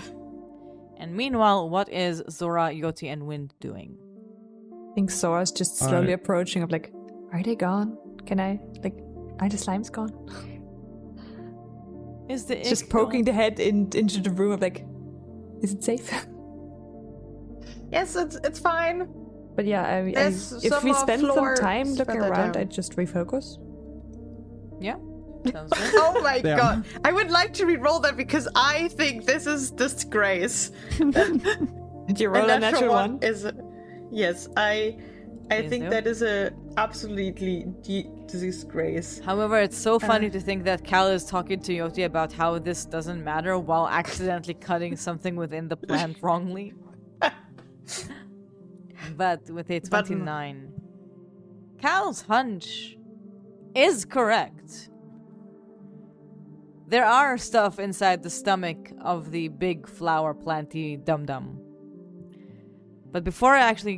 And meanwhile, what is Zora, Yoti, and Wind doing? I think Sora's just slowly approaching of are they gone? Can I, are the slimes gone? Is the Just poking the head into the room of is it safe? Yes, it's fine. But yeah, There's if some we more spend some floor time looking further around, down. I'd just refocus. Yeah, sounds good. Oh my Damn. god. I would like to re-roll that, because I think this is disgrace. Did you roll a natural one? Is yes, I Please think do. that is a absolutely disgrace. However, it's so funny to think that Cal is talking to Yoti about how this doesn't matter while accidentally cutting something within the plant wrongly. But with a 29, Cal's hunch is correct. There are stuff inside the stomach of the big flower planty dum-dum. But before I actually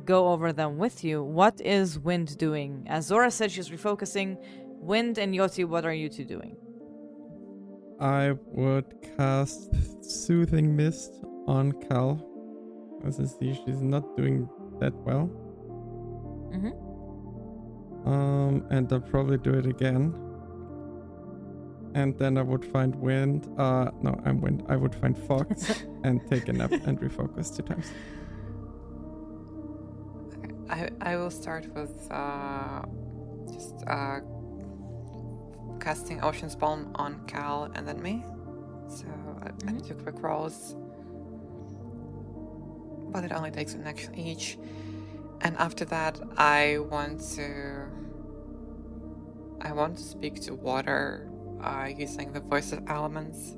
go over them with you, what is Wind doing? As Zora said, she's refocusing. Wind and Yoti, what are you two doing? I would cast Soothing Mist on Cal, as I see she's not doing that well. And I'll probably do it again. And then I would find wind. No, I'm wind. I would find fog and take a nap and refocus 2 times. Okay. I will start with just casting Ocean's Balm on Cal and then me. So I do quick rolls. But it only takes 1 action each. And after that, I want to speak to water using the voice of elements,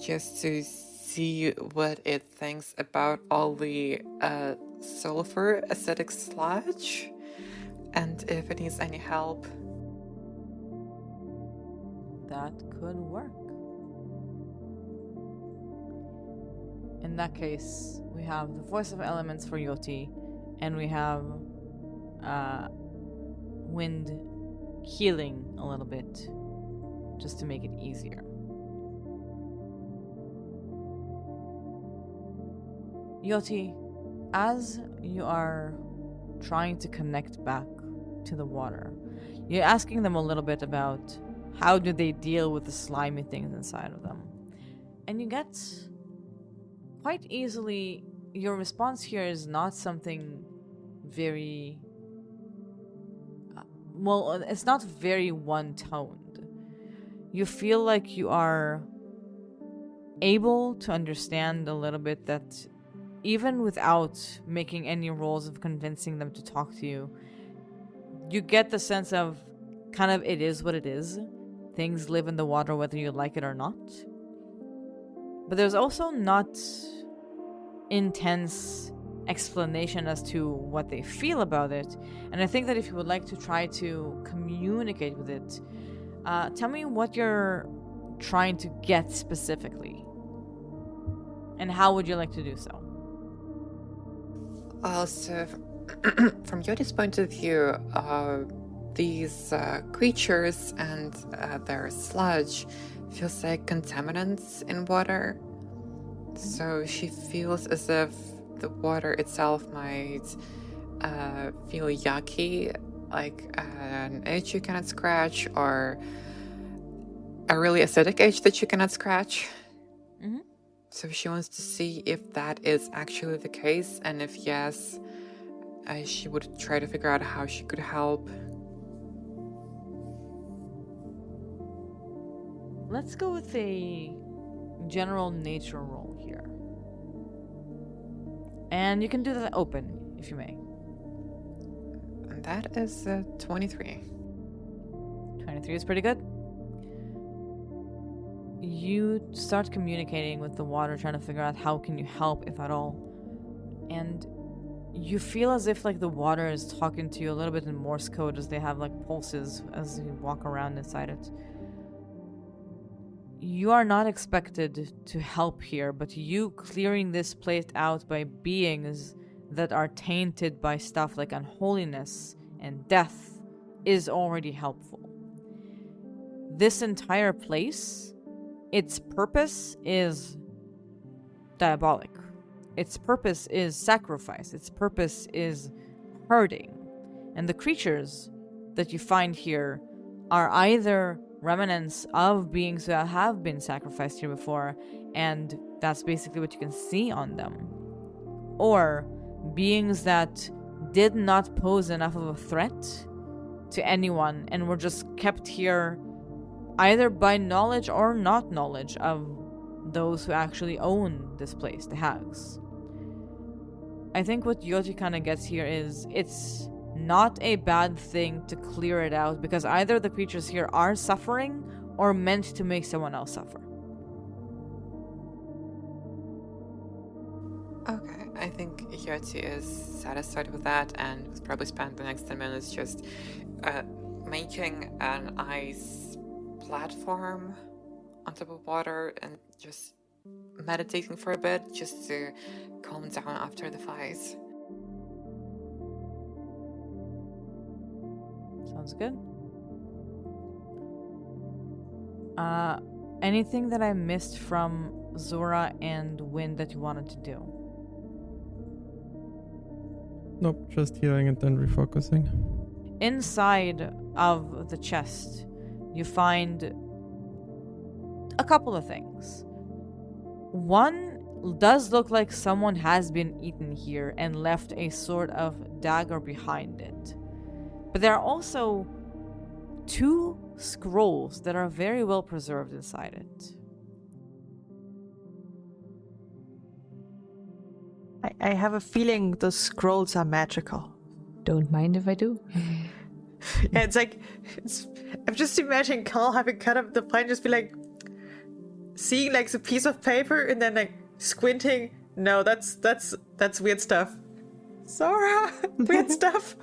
just to see what it thinks about all the sulfur acidic sludge, and if it needs any help. That could work. In that case, we have the voice of elements for Yoti, and we have wind healing a little bit, just to make it easier. Yoti, as you are trying to connect back to the water, you're asking them a little bit about how do they deal with the slimy things inside of them. And you get quite easily, your response here is not something very, it's not very one-toned. You feel like you are able to understand a little bit that even without making any rolls of convincing them to talk to you, you get the sense of kind of it is what it is. Things live in the water whether you like it or not. But there's also not intense explanation as to what they feel about it. And I think that if you would like to try to communicate with it, tell me what you're trying to get specifically. And how would you like to do so? So from Yoti's point of view, these creatures and their sludge feels like contaminants in water. So she feels as if the water itself might feel yucky, like an edge you cannot scratch, or a really acidic edge that you cannot scratch. Mm-hmm. So she wants to see if that is actually the case, and if yes, she would try to figure out how she could help. Let's go with a general nature roll here. And you can do that open, if you may. And that is 23. 23 is pretty good. You start communicating with the water, trying to figure out how can you help, if at all. And you feel as if like the water is talking to you a little bit in Morse code, as they have like pulses as you walk around inside it. You are not expected to help here, but you clearing this place out by beings that are tainted by stuff like unholiness and death is already helpful. This entire place, its purpose is diabolic. Its purpose is sacrifice. Its purpose is hurting. And the creatures that you find here are either remnants of beings that have been sacrificed here before, and that's basically what you can see on them, or beings that did not pose enough of a threat to anyone and were just kept here either by knowledge or not knowledge of those who actually own this place, the hags. I think what Yoti kind of gets here is it's not a bad thing to clear it out, because either the creatures here are suffering or meant to make someone else suffer. Okay, I think Yoti is satisfied with that and will probably spend the next 10 minutes just making an ice platform on top of water and just meditating for a bit, just to calm down after the fight. Sounds good. Anything that I missed from Zora and Wind that you wanted to do? Nope, just healing and then refocusing. inside of the chest, you find a couple of things. One does look like someone has been eaten here and left a sort of dagger behind it. But there are also 2 scrolls that are very well preserved inside it. I have a feeling those scrolls are magical. Don't mind if I do. Yeah, I'm just imagining Carl having cut up the plant, just be like, seeing like the piece of paper and then like squinting. No, that's weird stuff. Sora, weird stuff.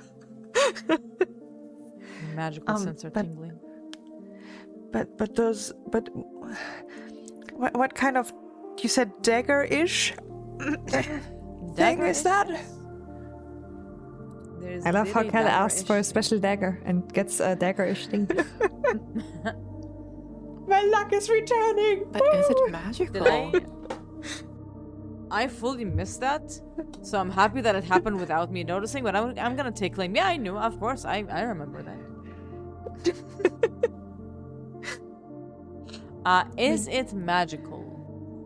Magical sensor tingling. But what kind of, you said dagger-ish thing is that? I love how Cal asks for a special dagger and gets a dagger-ish thing. My luck is returning. But is it magical? I fully missed that, so I'm happy that it happened without me noticing, but I'm gonna take claim. Yeah, I knew, of course, I remember that. Is it magical?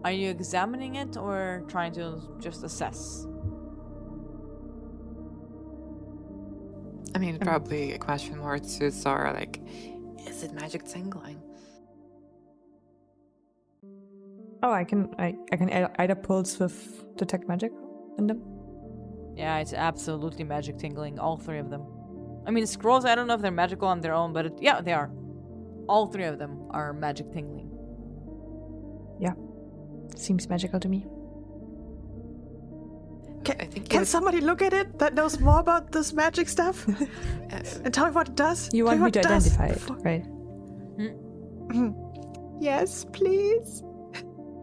Are you examining it or trying to just assess? I mean, probably a question more to Zara, like, is it magic tingling? Oh, I can either pulse with detect magic in them. Yeah, it's absolutely magic tingling, all 3 of them. I mean, scrolls, I don't know if they're magical on their own, but yeah, they are. All 3 of them are magic tingling. Yeah, seems magical to me. Can somebody look at it that knows more about this magic stuff? And tell me what it does? You want me to identify it, right? Yes, please.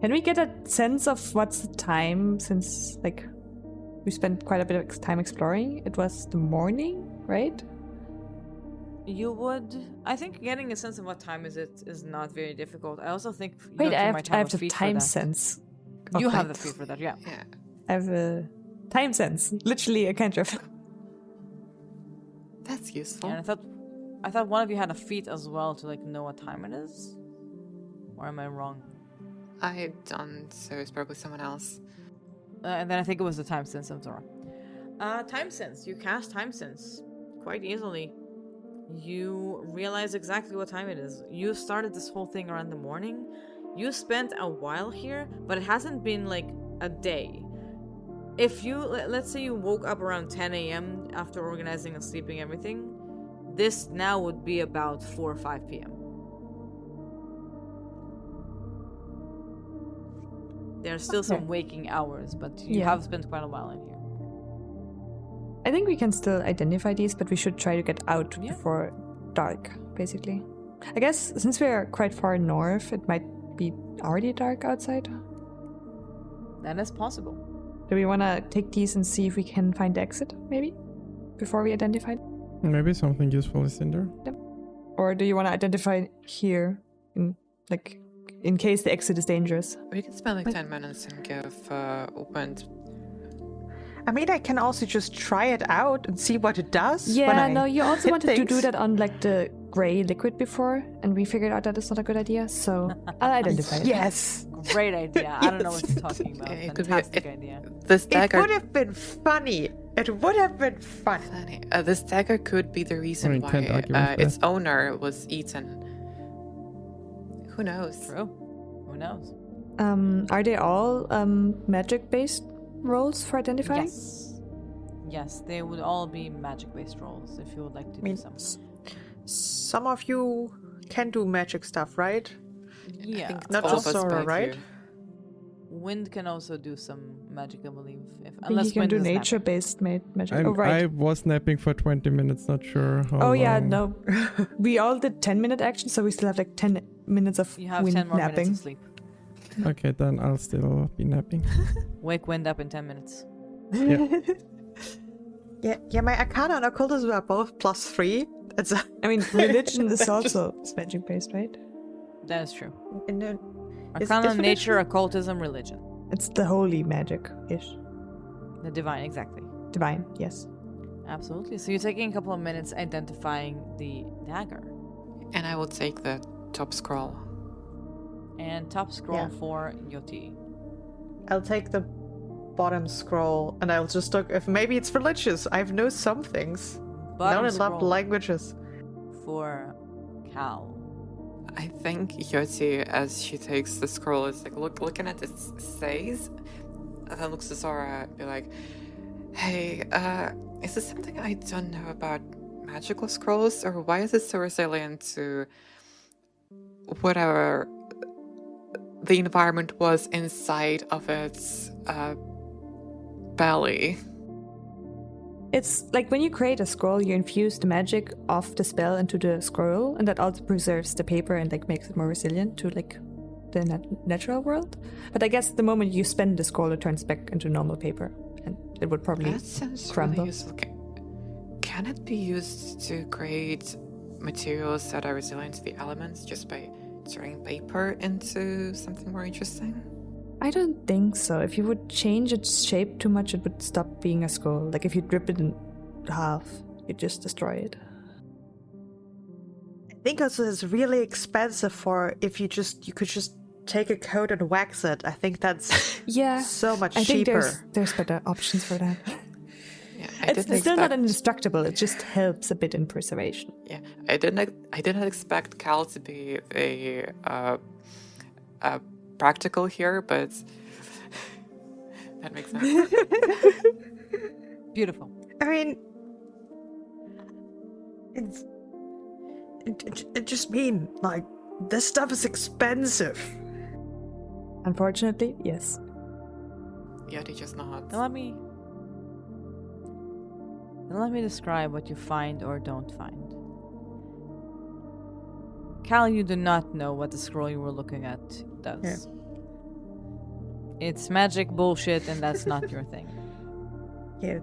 Can we get a sense of what's the time, since, like, we spent quite a bit of time exploring? It was the morning, right? You would... I think getting a sense of what time is it is not very difficult. I also think... Wait, I might have a the feat time for that. sense. You have the feat for that, yeah. Yeah. I have a time sense. Literally a cantrip. That's useful. Yeah, and I thought one of you had a feat as well to, like, know what time it is? Or am I wrong? I don't, so it's probably someone else. And then I think it was the time sense of Zora. Time sense. You cast time sense quite easily. You realize exactly what time it is. You started this whole thing around the morning. You spent a while here, but it hasn't been like a day. If you, let's say you woke up around 10 a.m. after organizing and sleeping everything, this now would be about 4 or 5 p.m. There's still some waking hours, but you have spent quite a while in here. I think we can still identify these, but we should try to get out before dark, basically. I guess since we're quite far north, it might be already dark outside. That is possible. Do we want to take these and see if we can find the exit, maybe? Before we identify it? Maybe something useful is in there. Yep. Or do you want to identify here, in case the exit is dangerous? We can spend like 10 minutes and give opened. I mean, I can also just try it out and see what it does. Yeah, no, you also wanted to do that on like the gray liquid before, and we figured out that it's not a good idea, so I'll identify it. Yes. Great idea. I don't know what you're talking about. It Fantastic idea. This It dagger. would have been funny. It would have been funny. This dagger could be the reason can't argue why with its that. owner was eaten. Who knows? True. Who knows? Are they all magic-based rolls for identifying? Yes. Yes, they would all be magic-based rolls if you would like to do some. Some of you can do magic stuff, right? Yeah. I think Not all just of us Sora, back right? here. Wind can also do some magic, I believe. I think Unless you can Wind do is napping. nature-based magic. I Oh, right. was napping for 20 minutes, not sure how Oh, yeah, long. no. We all did 10-minute action, so we still have like 10 minutes of You have wind 10 more napping. minutes of sleep. Okay, then I'll still be napping. Wake Wind up in 10 minutes. Yeah, my Arcana and Occultism are both +3. It's I mean, religion is also magic-based, right? That is true. Is Arcana, religion- nature, occultism, religion. It's the holy magic-ish. The divine, exactly. Divine, yes. Absolutely. So you're taking a couple of minutes identifying the dagger. And I will take the top scroll. And top scroll for Yoti. I'll take the bottom scroll and I'll just look if maybe it's religious. I've know some things. Bottom Not in love scroll languages. for Cal. I think Yoti, as she takes the scroll, is like looking at it says, and then looks to Zora and be like, "Hey, is this something I don't know about magical scrolls, or why is it so resilient to whatever the environment was inside of its belly?" It's like when you create a scroll, you infuse the magic of the spell into the scroll, and that also preserves the paper and like makes it more resilient to like the natural world. But I guess the moment you spend the scroll, it turns back into normal paper, and it would probably That sounds crumble. really useful. Can it be used to create materials that are resilient to the elements just by turning paper into something more interesting? I don't think so. If you would change its shape too much, it would stop being a scroll. Like if you rip it in half, you just destroy it. I think also it's really expensive for if you could just take a coat and wax it. I think that's Yeah, so much I think cheaper. there's better options for that. Yeah, It's still not indestructible. It just helps a bit in preservation. Yeah, I didn't expect Cal to be a practical here, but that makes sense. Beautiful. I mean, it just mean like this stuff is expensive. Unfortunately, yes. Yeti just nods. Now let me describe what you find or don't find. Cal, you do not know what the scroll you were looking at does. Yeah. It's magic bullshit, and that's not your thing. Yeah,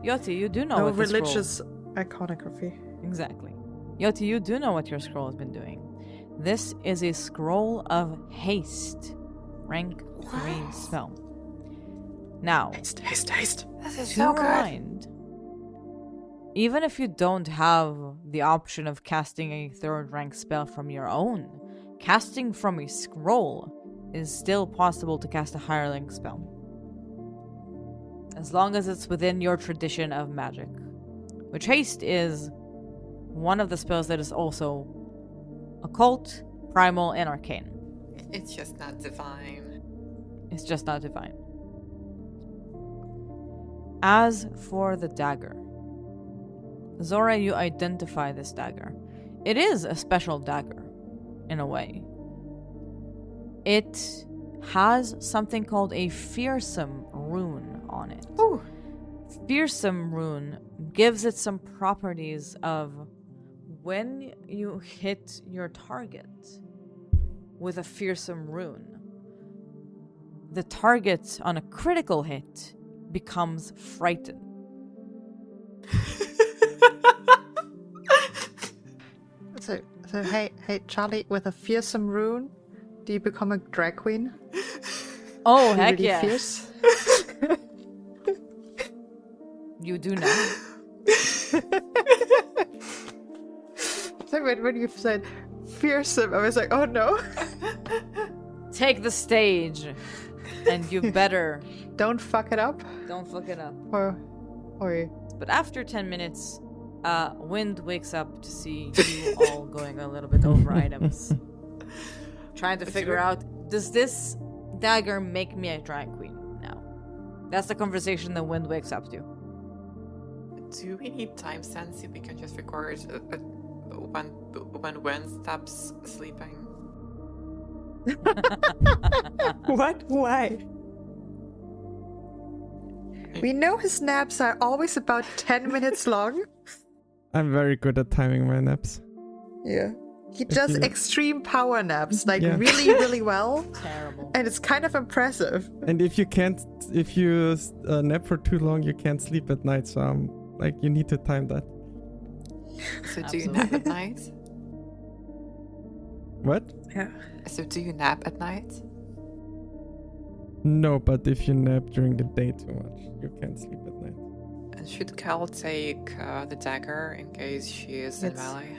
Yoti, you do know no what the religious iconography. Exactly. Yoti, you do know what your scroll has been doing. This is a scroll of haste. Rank 3 spell. Now, Haste. This is to so good. remind, even if you don't have the option of casting a 3rd rank spell from your own, casting from a scroll is still possible to cast a higher rank spell. As long as it's within your tradition of magic. Which haste is one of the spells that is also occult, primal, and arcane. It's just not divine. It's just not divine. As for the dagger, Zora, you identify this dagger. It is a special dagger, in a way. It has something called a fearsome rune on it. Ooh. Fearsome rune gives it some properties of when you hit your target with a fearsome rune, the target on a critical hit becomes frightened. So hey Charlie, with a fearsome rune, do you become a drag queen? Oh, You're heck really yeah. Fierce? You do now. So when you said fearsome, I was like, oh no. Take the stage, and you better Don't fuck it up. don't fuck it up. Or But after 10 minutes, Wind wakes up to see you all going a little bit over items. Trying to figure out, does this dagger make me a drag queen now? That's the conversation that Wind wakes up to. Do we need timestamps if we can just record when Wen stops sleeping? What? Why? we know his naps are always about 10 minutes long. I'm very good at timing my naps. Yeah. He does you- extreme power naps, like Yeah. really, really well. Terrible. And it's kind of impressive. And if you nap for too long, you can't sleep at night. So like you need to time that. So do you nap at night? What? Yeah. So do you nap at night? No, but if you nap during the day too much, you can't sleep at night. And should Cal take the dagger in case she is in melee?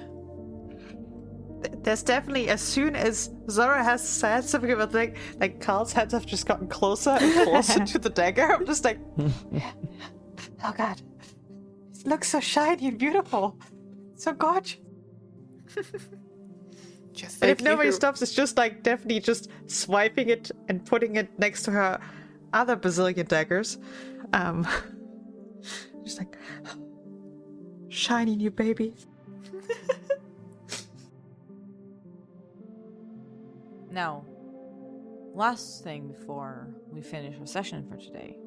There's definitely, as soon as Zora has said something about like Carl's hands have just gotten closer and closer to the dagger. I'm just like, oh god, it looks so shiny and beautiful, so gorgeous. Just And if nobody stops, it's just like definitely just swiping it and putting it next to her other bazillion daggers. Just like, shiny new baby. Now, last thing before we finish our session for today.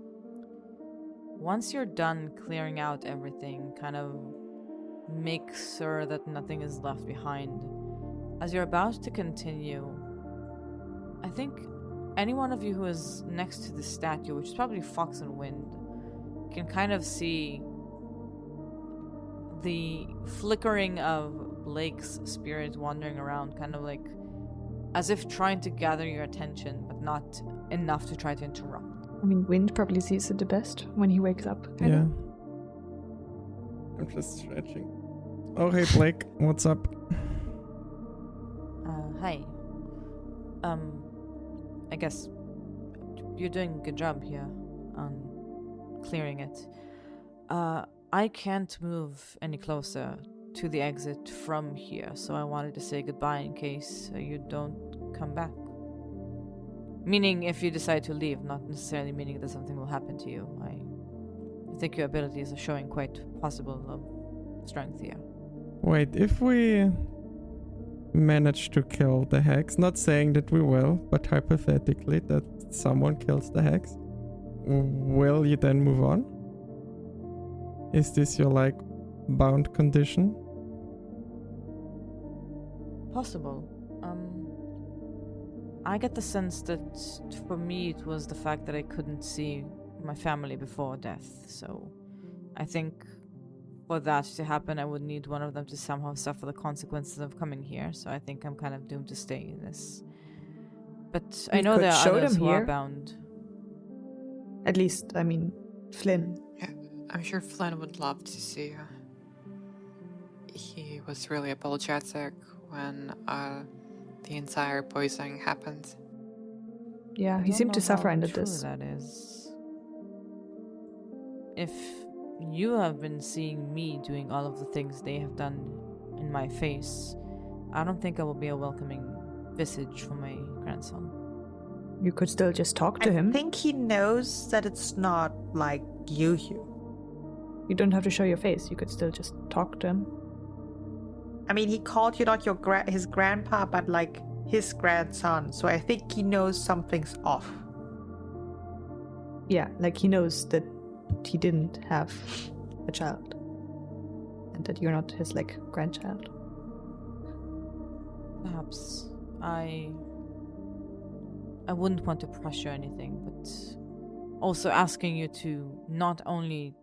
Once you're done clearing out everything, kind of make sure that nothing is left behind. As you're about to continue, I think any one of you who is next to the statue, which is probably Fox and Wind, can kind of see the flickering of Blake's spirit wandering around, kind of like as if trying to gather your attention, but not enough to try to interrupt. I mean, Wind probably sees it the best when he wakes up. Yeah. I'm just stretching. Oh, hey, Blake. What's up? Hi. I guess you're doing a good job here on clearing it. I can't move any closer to the exit from here, so I wanted to say goodbye in case you don't come back. Meaning if you decide to leave, not necessarily meaning that something will happen to you. I think your abilities are showing quite possible of strength here. Wait, if we manage to kill the hex, not saying that we will, but hypothetically that someone kills the hex, will you then move on? Is this your, like, bound condition? Possible. I get the sense that for me it was the fact that I couldn't see my family before death, so I think for that to happen I would need one of them to somehow suffer the consequences of coming here, so I think I'm kind of doomed to stay in this. But I know there are others who are bound. At least, I mean, Flynn. Yeah, I'm sure Flynn would love to see you. He was really apologetic when the entire poisoning happened. Yeah, he seemed to suffer under this. That is. If you have been seeing me doing all of the things they have done in my face, I don't think I will be a welcoming visage for my grandson. You could still just talk to him. I think he knows that it's not like you. You don't have to show your face. You could still just talk to him. I mean, he called you not his grandpa, but like his grandson. So I think he knows something's off. Yeah, like he knows that he didn't have a child. And that you're not his, like, grandchild. Perhaps. I wouldn't want to pressure anything, but also asking you to not only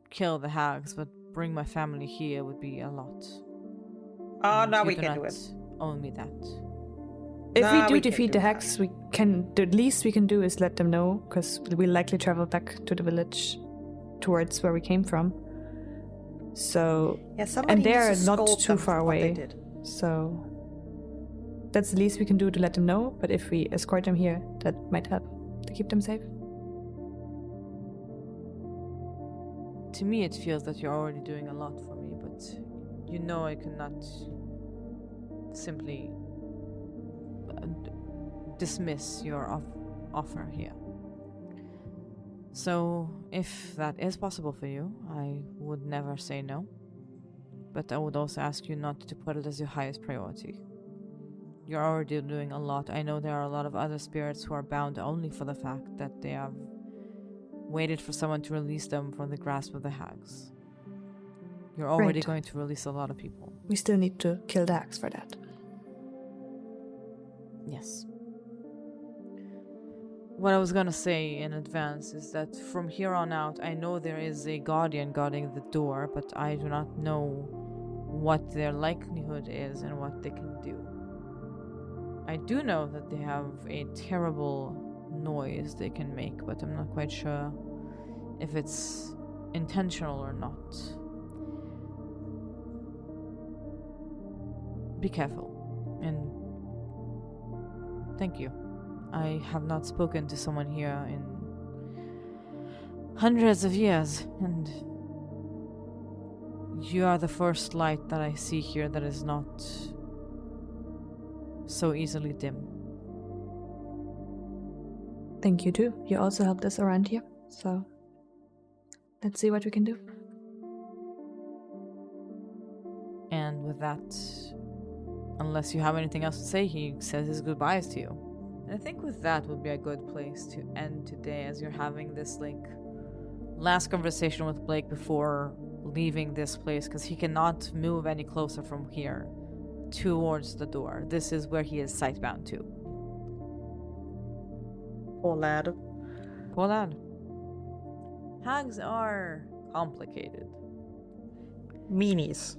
kill the hags, but bring my family here would be a lot. Oh, no, you we do can not do it. owe me that. If we do defeat the hex, the least we can do is let them know, because we'll likely travel back to the village towards where we came from. So, yeah, and they're not too far away. So that's the least we can do to let them know, but if we escort them here, that might help to keep them safe. To me, it feels that you're already doing a lot for me, but you know I cannot simply dismiss your offer here. So, if that is possible for you, I would never say no. But I would also ask you not to put it as your highest priority. You're already doing a lot. I know there are a lot of other spirits who are bound only for the fact that they have waited for someone to release them from the grasp of the hags. You're already going to release a lot of people. We still need to kill the hags for that. Yes. What I was gonna say in advance is that from here on out, I know there is a guardian guarding the door, but I do not know what their likelihood is and what they can do. I do know that they have a terrible noise they can make, but I'm not quite sure if it's intentional or not. Be careful. And thank you. I have not spoken to someone here in hundreds of years, and you are the first light that I see here that is not so easily dim. Thank you too. You also helped us around here, so let's see what we can do. And with that, unless you have anything else to say, he says his goodbyes to you. And I think with that would be a good place to end today, as you're having this last conversation with Blake before leaving this place, because he cannot move any closer from here towards the door. This is where he is sightbound to. Poor lad. Poor lad. Hags are complicated. Meanies.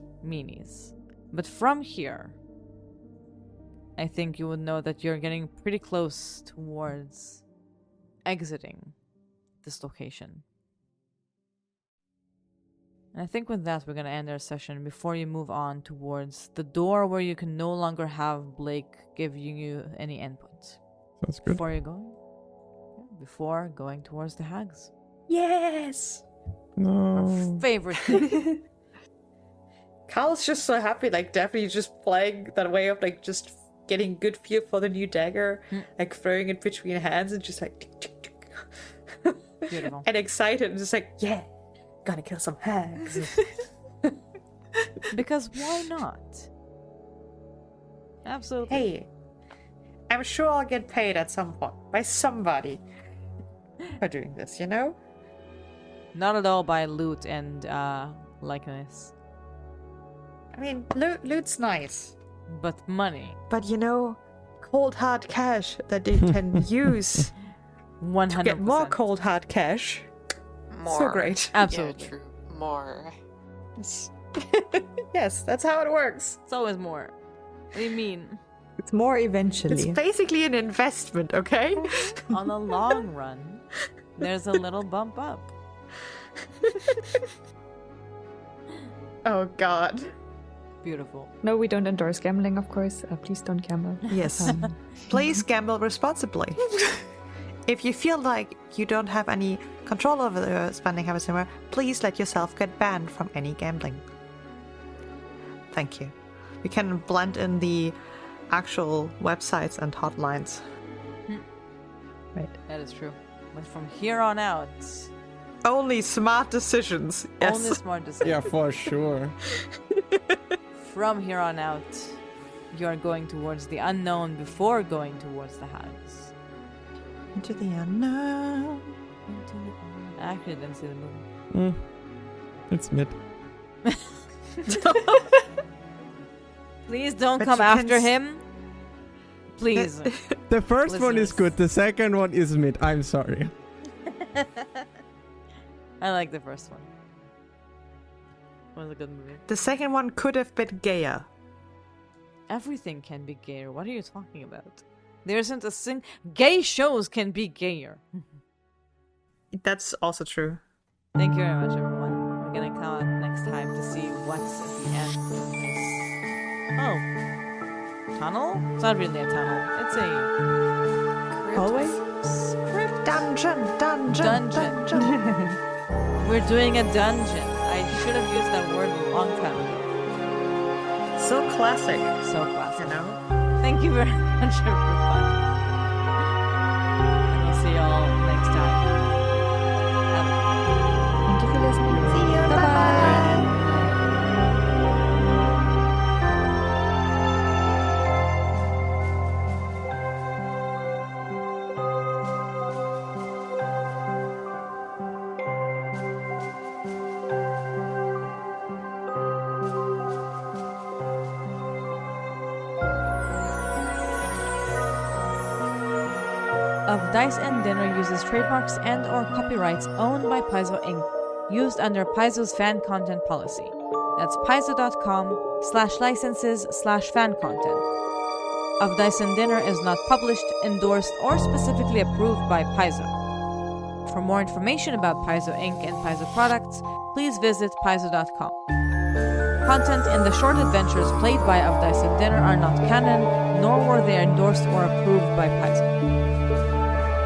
But from here, I think you would know that you're getting pretty close towards exiting this location. And I think with that, we're going to end our session before you move on towards the door where you can no longer have Blake giving you any input. Sounds good. Before going towards the hags. Yes! No. Our favorite thing. Carl's just so happy, definitely just playing that way of, just getting good feel for the new dagger, throwing it between hands and just tick, tick, tick. Beautiful. And excited and just yeah, gotta kill some hags. Because why not? Absolutely. Hey, I'm sure I'll get paid at some point by somebody for doing this, you know? Not at all by loot and likeness. I mean, loot's nice. But money. But cold hard cash that they can use 100%. to get more cold hard cash. More. So great. Absolutely. Yeah, true. More. Yes, that's how it works. It's always more. What do you mean? It's more eventually. It's basically an investment, okay? On the long run, there's a little bump up. Oh god. Beautiful. No, we don't endorse gambling, of course. Please don't gamble. Yes. Please gamble responsibly. If you feel like you don't have any control over your spending habits anymore, please let yourself get banned from any gambling. Thank you. We can blend in the actual websites and hotlines. Right. That is true. But from here on out, Only smart decisions. Yes. only smart decisions. Yeah, for sure. From here on out, you are going towards the unknown before going towards the hags. Into the unknown. I actually didn't see the movie. It's mid. Please don't But come you can after him. Please. The first one is Listeners. good. The second one is mid. I'm sorry. I like the first one. It was a good movie. The second one could have been gayer. Everything can be gayer. What are you talking about? There isn't a gay shows can be gayer. That's also true. Thank you very much, everyone. We're gonna come out next time to see what's at the end of this. Oh. Tunnel? It's not really a tunnel. It's a Hallway? Dungeon. Dungeon. We're doing a dungeon. I should have used that word a long time ago. So classic, So classic. you know? Thank you very much, everyone. And we'll see y'all next time. Thank you for listening. See you. Bye-bye. Of Dice and Dinner uses trademarks and or copyrights owned by Paizo Inc. used under Paizo's fan content policy. That's paizo.com/licenses/fan content. Of Dice and Dinner is not published, endorsed, or specifically approved by Paizo. For more information about Paizo Inc. and Paizo products, please visit paizo.com. Content in the short adventures played by Of Dice and Dinner are not canon, nor were they endorsed or approved by Paizo.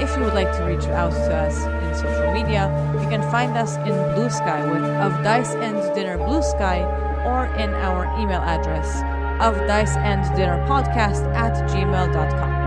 If you would like to reach out to us in social media, you can find us in Blue Sky with Of Dice and Dinner Blue Sky, or in our email address, ofdiceanddinnerpodcast@gmail.com.